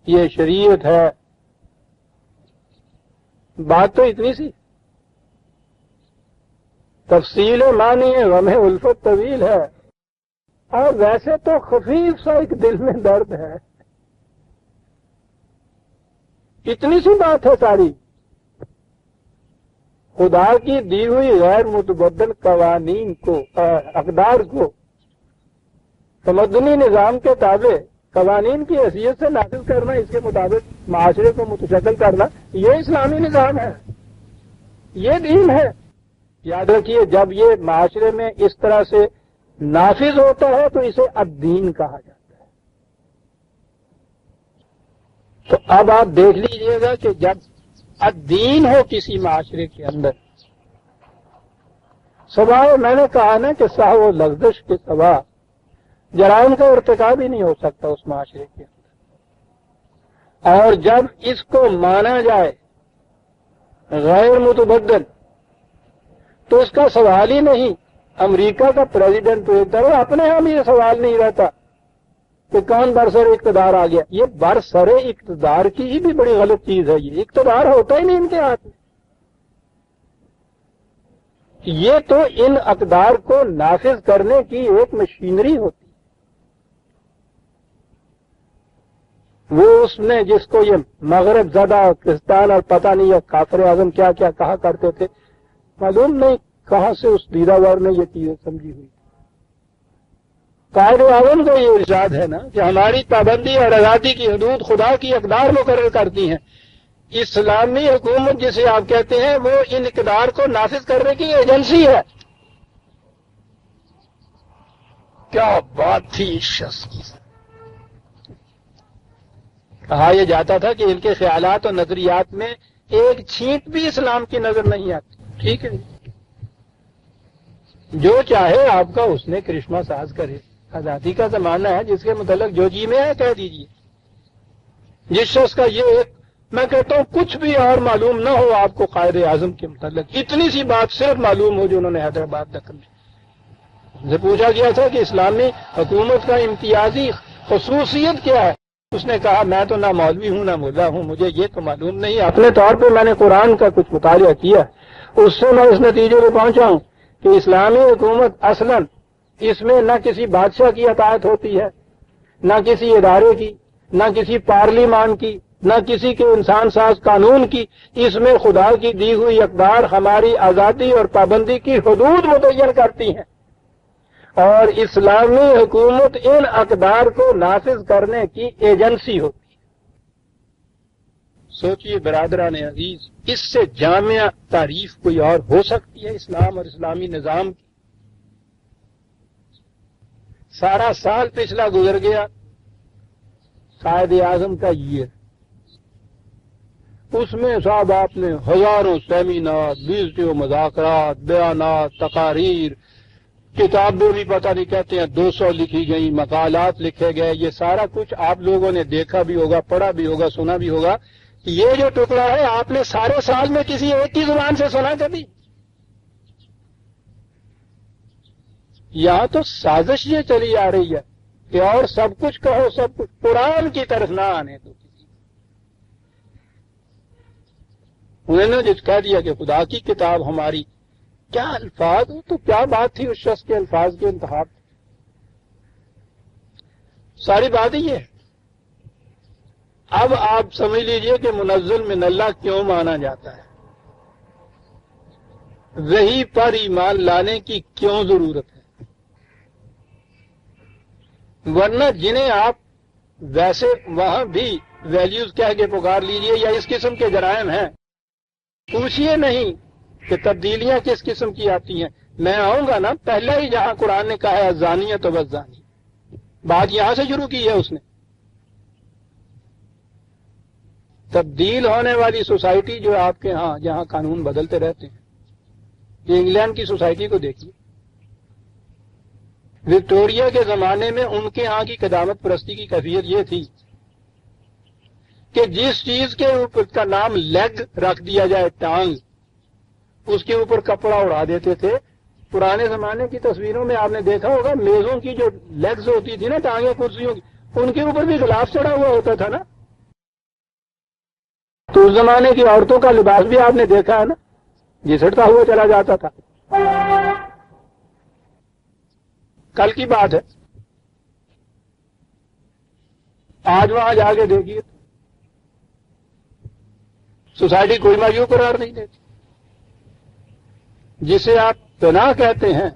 یہ شریعت ہے۔ بات تو اتنی سی، تفصیل معنی غم الفت طویل ہے، اور ویسے تو خفیف سا ایک دل میں درد ہے، اتنی سی بات ہے ساری۔ خدا کی دی ہوئی غیر متبدل قوانین کو، اقدار کو تمدنی نظام کے تابع قوانین کی حیثیت سے نافذ کرنا، اس کے مطابق معاشرے کو متشکل کرنا، یہ اسلامی نظام ہے، یہ دین ہے۔ یاد رکھیے، جب یہ معاشرے میں اس طرح سے نافذ ہوتا ہے تو اسے الدین کہا جاتا ہے۔ تو اب آپ دیکھ لیجئے گا کہ جب الدین ہو کسی معاشرے کے اندر، سوائے میں نے کہا نا کہ سہو و لغزش کے سوا جرائم کا ارتکاب ہی نہیں ہو سکتا اس معاشرے کے اندر، اور جب اس کو مانا جائے غیر متبدل تو اس کا سوال ہی نہیں۔ امریکہ کا پریزیڈنٹ تو ایک طرح اپنے ہم یہ سوال نہیں رہتا کہ کون برسر اقتدار آ گیا، یہ برسر اقتدار کی ہی بھی بڑی غلط چیز ہے، یہ اقتدار ہوتا ہی نہیں ان کے ہاتھ میں، یہ تو ان اقدار کو نافذ کرنے کی ایک مشینری ہوتی ہے۔ وہ اس نے جس کو یہ مغرب زدہ کرستان اور پتہ نہیں ہے کافر اعظم کیا کیا کہا کرتے تھے، معلوم نہیں کہاں سے اس دیداور نے یہ چیزیں سمجھی ہوئی۔ قائد اعظم کو یہ ارشاد ہے نا کہ ہماری پابندی اور آزادی کی حدود خدا کی اقدار مقرر کرتی ہیں، اسلامی حکومت جسے آپ کہتے ہیں وہ ان اقدار کو نافذ کرنے کی ایجنسی ہے۔ کیا بات تھی اس شخص کی! کہا یہ جاتا تھا کہ ان کے خیالات اور نظریات میں ایک چھینٹ بھی اسلام کی نظر نہیں آتی۔ ٹھیک ہے، جو چاہے آپ کا اس نے کرشمہ ساز کرے، آزادی کا زمانہ ہے، جس کے متعلق جو جی میں ہے کہہ دیجیے۔ جس شخص کا یہ ایک، میں کہتا ہوں کچھ بھی اور معلوم نہ ہو آپ کو قائد اعظم کے متعلق، اتنی سی بات صرف معلوم ہو جو انہوں نے حیدرآباد دکن میں سے پوچھا گیا تھا کہ اسلامی حکومت کا امتیازی خصوصیت کیا ہے، اس نے کہا میں تو نہ مولوی ہوں نہ ملا ہوں، مجھے یہ تو معلوم نہیں، اپنے طور پہ میں نے قرآن کا کچھ مطالعہ کیا، اس سے میں اس نتیجے پہ پہنچا ہوں کہ اسلامی حکومت اصلاً اس میں نہ کسی بادشاہ کی اطاعت ہوتی ہے، نہ کسی ادارے کی، نہ کسی پارلیمان کی، نہ کسی کے انسان ساز قانون کی، اس میں خدا کی دی ہوئی اقدار ہماری آزادی اور پابندی کی حدود متعین کرتی ہیں، اور اسلامی حکومت ان اقدار کو نافذ کرنے کی ایجنسی ہوتی ہے۔ سوچئے برادران عزیز، اس سے جامع تعریف کوئی اور ہو سکتی ہے اسلام اور اسلامی نظام کی؟ سارا سال پچھلا گزر گیا، قائد اعظم کا یہ، اس میں صاحب آپ نے ہزاروں سیمینار، 20 مذاکرات، بیانات، تقاریر، کتابیں بھی پتہ نہیں کہتے ہیں 200 لکھی گئی، مقالات لکھے گئے، یہ سارا کچھ آپ لوگوں نے دیکھا بھی ہوگا، پڑھا بھی ہوگا، سنا بھی ہوگا۔ یہ جو ٹکڑا ہے آپ نے سارے سال میں کسی ایک کی زبان سے سنا کبھی؟ یہاں تو سازش یہ چلی آ رہی ہے کہ اور سب کچھ کہو، سب کچھ، قرآن کی طرف نہ آنے دو کسی۔ انہوں نے جس کہہ دیا کہ خدا کی کتاب ہماری، کیا الفاظ، تو کیا بات تھی اس شخص کے الفاظ کے انتخاب؟ ساری بات ہی ہے۔ اب آپ سمجھ لیجئے کہ منزل من اللہ کیوں مانا جاتا ہے، وحی پر ایمان لانے کی کیوں ضرورت ہے؟ ورنہ جنہیں آپ ویسے وہاں بھی ویلیوز کہہ کے پکار لیجئے یا اس قسم کے جرائم ہیں، پوچھئے نہیں کہ تبدیلیاں کس قسم کی آتی ہیں۔ میں آؤں گا نا، پہلے ہی جہاں قرآن نے کہا ہے الزانیۃ والزانی، بات یہاں سے شروع کی ہے اس نے۔ تبدیل ہونے والی سوسائٹی جو آپ کے ہاں جہاں قانون بدلتے رہتے ہیں، یہ انگلینڈ کی سوسائٹی کو دیکھیے۔ وکٹوریا کے زمانے میں ان کے ہاں کی قدامت پرستی کی کیفیت یہ تھی کہ جس چیز کے اوپر کا نام لیگ رکھ دیا جائے، ٹانگ، اس کے اوپر کپڑا اڑا دیتے تھے۔ پرانے زمانے کی تصویروں میں آپ نے دیکھا ہوگا میزوں کی جو لیگز ہوتی تھی نا، ٹانگیں کرسیوں کی، ان کے اوپر بھی غلاف چڑھا ہوا ہوتا تھا نا۔ تو اس زمانے کی عورتوں کا لباس بھی آپ نے دیکھا ہے نا، گھسٹتا ہوا چلا جاتا تھا۔ کل کی بات ہے، آج وہاں جا کے دیکھیے سوسائٹی کوئی معیوب قرار نہیں دیتی۔ جسے آپ پناہ کہتے ہیں،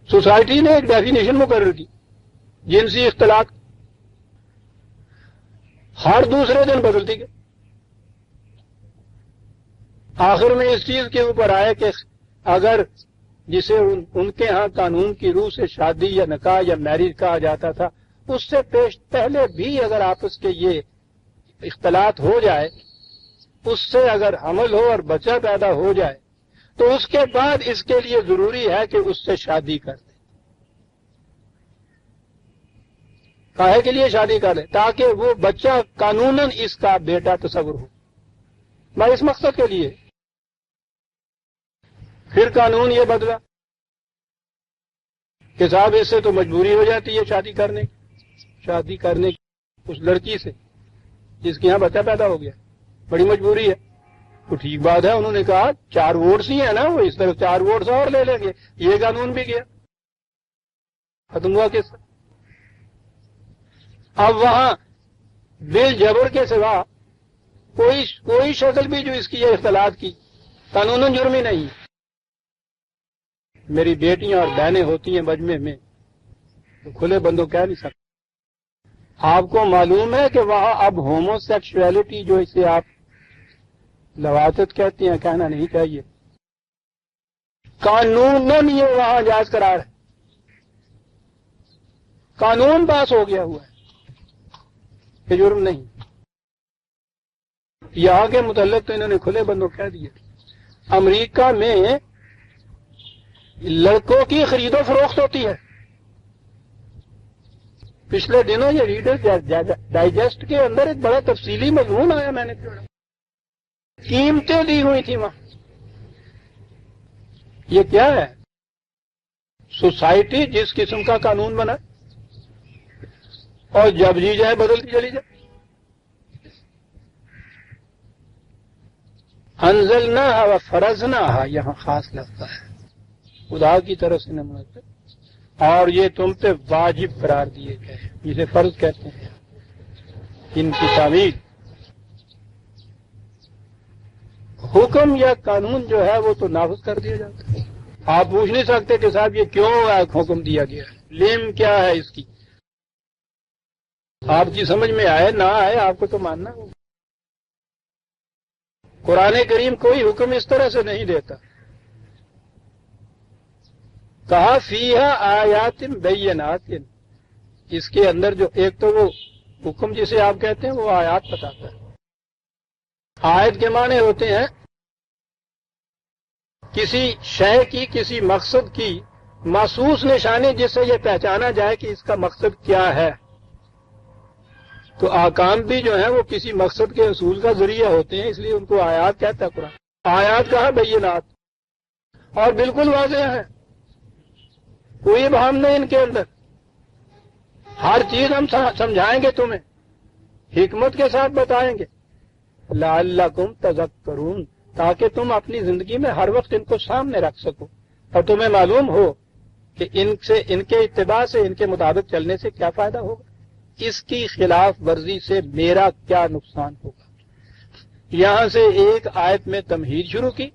سوسائٹی نے ایک ڈیفینیشن مقرر کی، جنسی اختلاط ہر دوسرے دن بدلتی گئی۔ آخر میں اس چیز کے اوپر آئے کہ اگر جسے ان کے ہاں قانون کی روح سے شادی یا نکاح یا میرج کہا جاتا تھا، اس سے پہلے بھی اگر آپس کے یہ اختلاط ہو جائے، اس سے اگر حمل ہو اور بچہ پیدا ہو جائے، تو اس کے بعد اس کے لیے ضروری ہے کہ اس سے شادی کر دے۔ کاہے کے لیے شادی کر لے؟ تاکہ وہ بچہ قانوناً اس کا بیٹا تصور ہو، میں اس مقصد کے لیے۔ پھر قانون یہ بدلا کہ صاحب اس سے تو مجبوری ہو جاتی ہے شادی کرنے کی اس لڑکی سے جس کے یہاں بچہ پیدا ہو گیا، بڑی مجبوری ہے۔ تو ٹھیک بات ہے، انہوں نے کہا 4 ووٹس ہی ہیں نا، وہ اس طرف 4 ووٹس اور لے لیں گے، یہ قانون بھی گیا، ختم ہوا کس؟ اب وہاں بل جبر کے سوا کوئی شکل بھی جو اس کی یہ اختلاط کی قانوناً جرمی نہیں۔ میری بیٹیاں اور بہنیں ہوتی ہیں مجمع میں، تو کھلے بندوں کہہ نہیں سکتے۔ آپ کو معلوم ہے کہ وہاں اب ہومو سیکشولیٹی جو اسے آپ لواطت کہتے ہیں، کہنا نہیں چاہیے، قانوناً یہ وہاں جائز قرار ہے، قانون پاس ہو گیا ہوا ہے کہ جرم نہیں۔ یہاں کے متعلق تو انہوں نے کھلے بندوں کہہ دیا۔ امریکہ میں لڑکوں کی خرید و فروخت ہوتی ہے۔ پچھلے دنوں یہ ریڈر ڈائجسٹ کے اندر ایک بڑا تفصیلی مضمون آیا، میں نے پڑھا، قیمتیں دی ہوئی تھی وہاں۔ یہ کیا ہے؟ سوسائٹی جس قسم کا قانون بنا، اور جب جی جائے بدلتی چلی جائے. انزلناها وفرضناها یہاں خاص لفظ ہے خدا کی طرف سے نمونہ اور یہ تم پہ واجب قرار دیے گئے جسے فرض کہتے ہیں. ان کی تعمیل حکم یا قانون جو ہے وہ تو نافذ کر دیا جاتا ہے. آپ پوچھ نہیں سکتے کہ صاحب یہ کیوں حکم دیا گیا ہے, لیم کیا ہے اس کی. آپ کی سمجھ میں آئے نہ آئے آپ کو تو ماننا ہوگا. قرآن کریم کوئی حکم اس طرح سے نہیں دیتا. کہا فیہا آیات بینات, اس کے اندر جو ایک تو وہ حکم جسے آپ کہتے ہیں وہ آیات بتاتا ہے. آیت کے معنی ہوتے ہیں کسی شے کی کسی مقصد کی محسوس نشانی جس سے یہ پہچانا جائے کہ اس کا مقصد کیا ہے. تو آکام بھی جو ہیں وہ کسی مقصد کے حصول کا ذریعہ ہوتے ہیں, اس لیے ان کو آیات کہتا ہے قرآن. آیات کہا بینات, اور بالکل واضح ہے, کوئی ابہام نہیں ان کے اندر. ہر چیز ہم سمجھائیں گے تمہیں, حکمت کے ساتھ بتائیں گے. لعلکم تذکرون, تاکہ تم اپنی زندگی میں ہر وقت ان کو سامنے رکھ سکو اور تمہیں معلوم ہو کہ ان کے اتباع سے ان کے مطابق چلنے سے کیا فائدہ ہوگا, اس کی خلاف ورزی سے میرا کیا نقصان ہوگا. یہاں سے ایک آیت میں تمہید شروع کی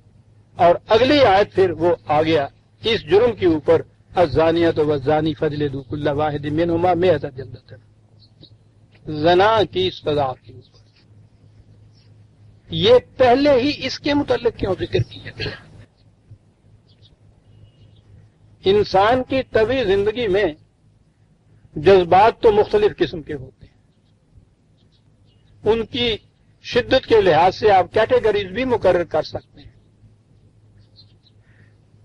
اور اگلی آیت پھر وہ آ گیا اس جرم کے اوپر الزانیۃ والزانی فاجلدوا کل واحد منہما 100 جلدۃ, زنا کی سزا کے اوپر. یہ پہلے ہی اس کے متعلق کیوں ذکر کیا گیا؟ انسان کی طبعی زندگی میں جذبات تو مختلف قسم کے ہوتے ہیں. ان کی شدت کے لحاظ سے آپ کیٹیگریز بھی مقرر کر سکتے ہیں.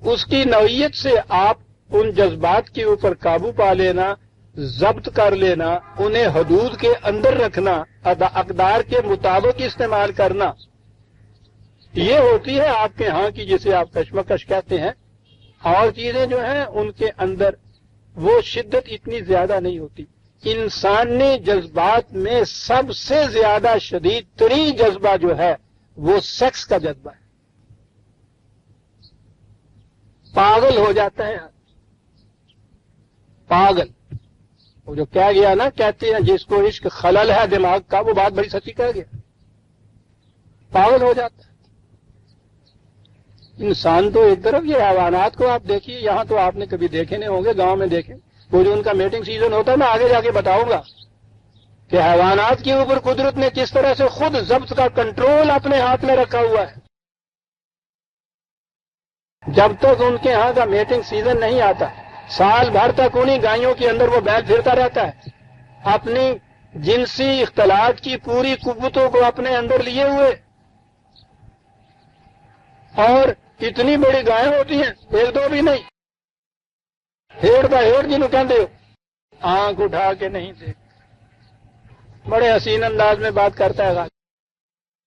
اس کی نوعیت سے آپ ان جذبات کے اوپر قابو پا لینا, ضبط کر لینا, انہیں حدود کے اندر رکھنا, اقدار کے مطابق استعمال کرنا, یہ ہوتی ہے آپ کے ہاں کی جسے آپ کشمکش کہتے ہیں. اور چیزیں جو ہیں ان کے اندر وہ شدت اتنی زیادہ نہیں ہوتی. انسانی جذبات میں سب سے زیادہ شدید ترین جذبہ جو ہے وہ سیکس کا جذبہ ہے. پاگل ہو جاتا ہے پاگل. وہ جو کہہ گیا نا, کہتے ہیں جس کو عشق خلل ہے دماغ کا, وہ بات بڑی سچی کہہ گیا, پاگل ہو جاتا ہے انسان. تو ایک طرف یہ حیوانات کو آپ دیکھیے, یہاں تو آپ نے کبھی دیکھے نہیں ہوں گے, گاؤں میں دیکھیں, وہ جو ان کا میٹنگ سیزن ہوتا ہے میں آگے جا کے بتاؤں گا کہ حیوانات کے اوپر قدرت نے کس طرح سے خود ضبط کا کنٹرول اپنے ہاتھ میں رکھا ہوا ہے. جب تک ان کے ہاں کا میٹنگ سیزن نہیں آتا, سال بھر تک انہیں گائیوں کے اندر وہ بیل پھرتا رہتا ہے, اپنی جنسی اختلاط کی پوری قوتوں کو اپنے اندر لیے ہوئے. اور اتنی بڑی گائیں ہوتی ہیں, ایک دو بھی نہیں, ہیڑ کا ہیڑ جنہوں کہتے ہو, آنکھ اٹھا کے نہیں دیکھ. بڑے حسین انداز میں بات کرتا ہے.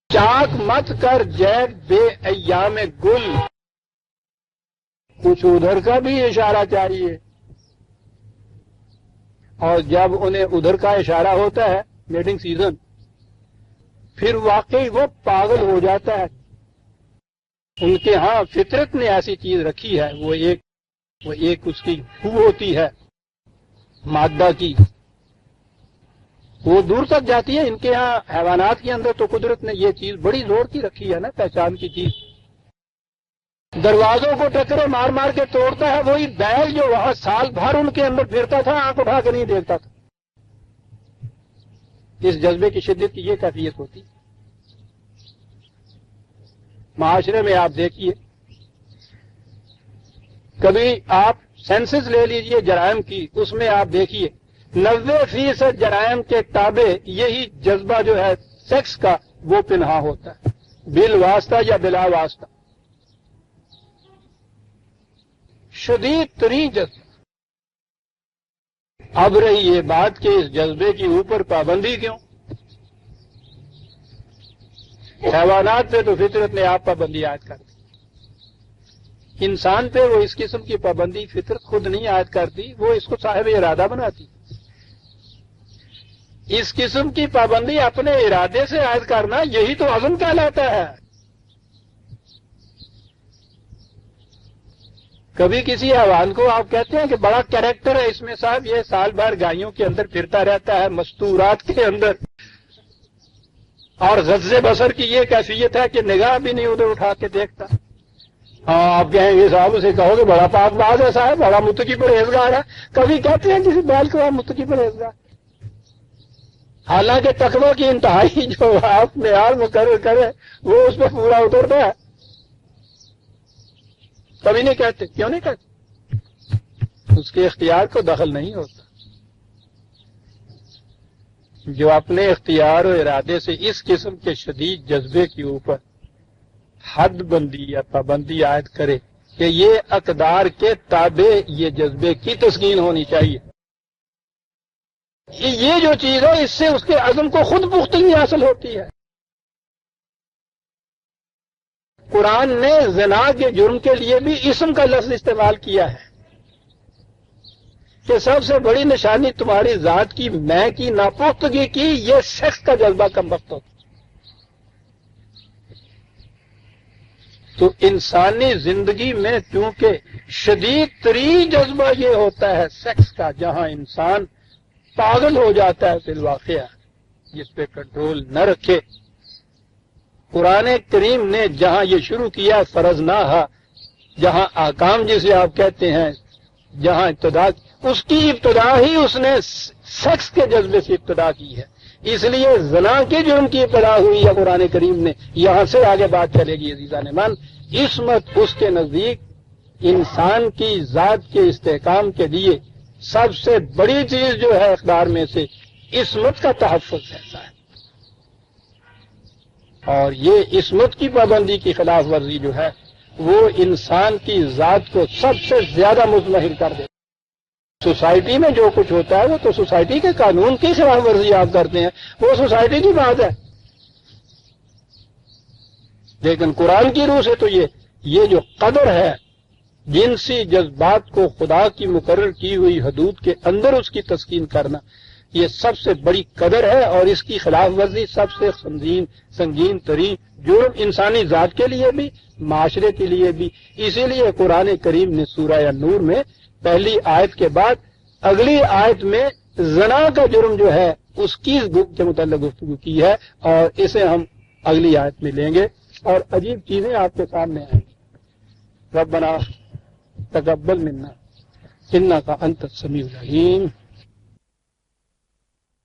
چاک مت کر جیب بے ایام گل, کچھ ادھر کا بھی اشارہ چاہیے. اور جب انہیں ادھر کا اشارہ ہوتا ہے میٹنگ سیزن, پھر واقعی وہ پاگل ہو جاتا ہے. ان کے ہاں فطرت نے ایسی چیز رکھی ہے, وہ ایک اس کی خو ہوتی ہے مادہ کی, وہ دور تک جاتی ہے. ان کے ہاں حیوانات کے اندر تو قدرت نے یہ چیز بڑی زور کی رکھی ہے نا, پہچان کی چیز. دروازوں کو ٹکرے مار مار کے توڑتا ہے وہی بیل جو وہاں سال بھر ان کے اندر پھرتا تھا, آنکھ اٹھا کے نہیں دیکھتا تھا. اس جذبے کی شدت کی یہ کیفیت ہوتی. معاشرے میں آپ دیکھیے, کبھی آپ سینسس لے لیجئے جرائم کی, اس میں آپ دیکھیے 90% جرائم کے تابع یہی جذبہ جو ہے سیکس کا وہ پنہا ہوتا ہے, بالواسطہ یا بلا واسطہ. شدید ترین جذبہ. اب رہی یہ بات کہ اس جذبے کے اوپر پابندی کیوں؟ حیوانات پہ تو فطرت نے آپ پابندی عائد کر دی. انسان پہ وہ اس قسم کی پابندی فطرت خود نہیں عائد کرتی, وہ اس کو صاحب ارادہ بناتی. اس قسم کی پابندی اپنے ارادے سے عائد کرنا، یہی تو عزم کہلاتا ہے۔ کبھی کسی حیوان کو آپ کہتے ہیں کہ بڑا کیریکٹر ہے اس میں صاحب، یہ سال بھر گایوں کے اندر پھرتا رہتا ہے، مستورات کے اندر، اور غض بصر کی یہ کیفیت ہے کہ نگاہ بھی نہیں ادھر اٹھا کے دیکھتا۔ ہاں آپ کہیں گے صاحب اسے کہو کہ بڑا پاک باز ہے صاحب، بڑا متقی پرہیزگار ہے، کبھی کہتے ہیں کسی بیل کو آپ متقی پرہیزگار، حالانکہ تقوی کی انتہائی جو آپ معیار مقرر کرے وہ اس پہ پورا اترتا ہے۔ کبھی نہیں کہتے، کیوں نہیں کہتے؟ اس کے اختیار کو دخل نہیں ہوتا۔ جو اپنے اختیار و ارادے سے اس قسم کے شدید جذبے کے اوپر حد بندی یا پابندی عائد کرے کہ یہ اقدار کے تابع یہ جذبے کی تسکین ہونی چاہیے، یہ جو چیز ہے اس سے اس کے عزم کو خود پختگی حاصل ہوتی ہے۔ قرآن نے زنا کے جرم کے لیے بھی اسم کا لفظ استعمال کیا ہے کہ سب سے بڑی نشانی تمہاری ذات کی میں کی ناپختگی کی یہ سیکس کا جذبہ کم وقت ہوتا۔ تو انسانی زندگی میں چونکہ شدید ترین جذبہ یہ ہوتا ہے سیکس کا، جہاں انسان پاگل ہو جاتا ہے فی الواقع، جس پہ کنٹرول نہ رکھے، قرآن کریم نے جہاں یہ شروع کیا فرض نہ، جہاں احکام جسے آپ کہتے ہیں، جہاں ابتدا، اس کی ابتدا ہی اس نے سیکس کے جذبے سے ابتدا کی ہے، اس لیے زنا کے جرم کی ابتدا ہوئی ہے قرآن کریم نے، یہاں سے آگے بات چلے گی عزیزان من۔ عصمت اس کے نزدیک انسان کی ذات کے استحکام کے لیے سب سے بڑی چیز جو ہے اقدار میں سے عصمت کا تحفظ ایسا ہے، اور یہ عصمت کی پابندی کی خلاف ورزی جو ہے وہ انسان کی ذات کو سب سے زیادہ مضمحل کر دے۔ سوسائٹی میں جو کچھ ہوتا ہے وہ تو سوسائٹی کے قانون کی خلاف ورزی آپ کرتے ہیں، وہ سوسائٹی کی بات ہے، لیکن قرآن کی روح سے تو یہ جو قدر ہے جنسی جذبات کو خدا کی مقرر کی ہوئی حدود کے اندر اس کی تسکین کرنا، یہ سب سے بڑی قدر ہے، اور اس کی خلاف ورزی سب سے سنگین ترین جرم انسانی ذات کے لیے بھی، معاشرے کے لیے بھی۔ اسی لیے قرآن کریم نے سورہ نور میں پہلی آیت کے بعد اگلی آیت میں زنا کا جرم جو ہے اس کی کے متعلق گفتگو کی ہے، اور اسے ہم اگلی آیت میں لیں گے، اور عجیب چیزیں آپ کے سامنے آئیں گی۔ ربنا تقبل منا انک انت السمیع العلیم۔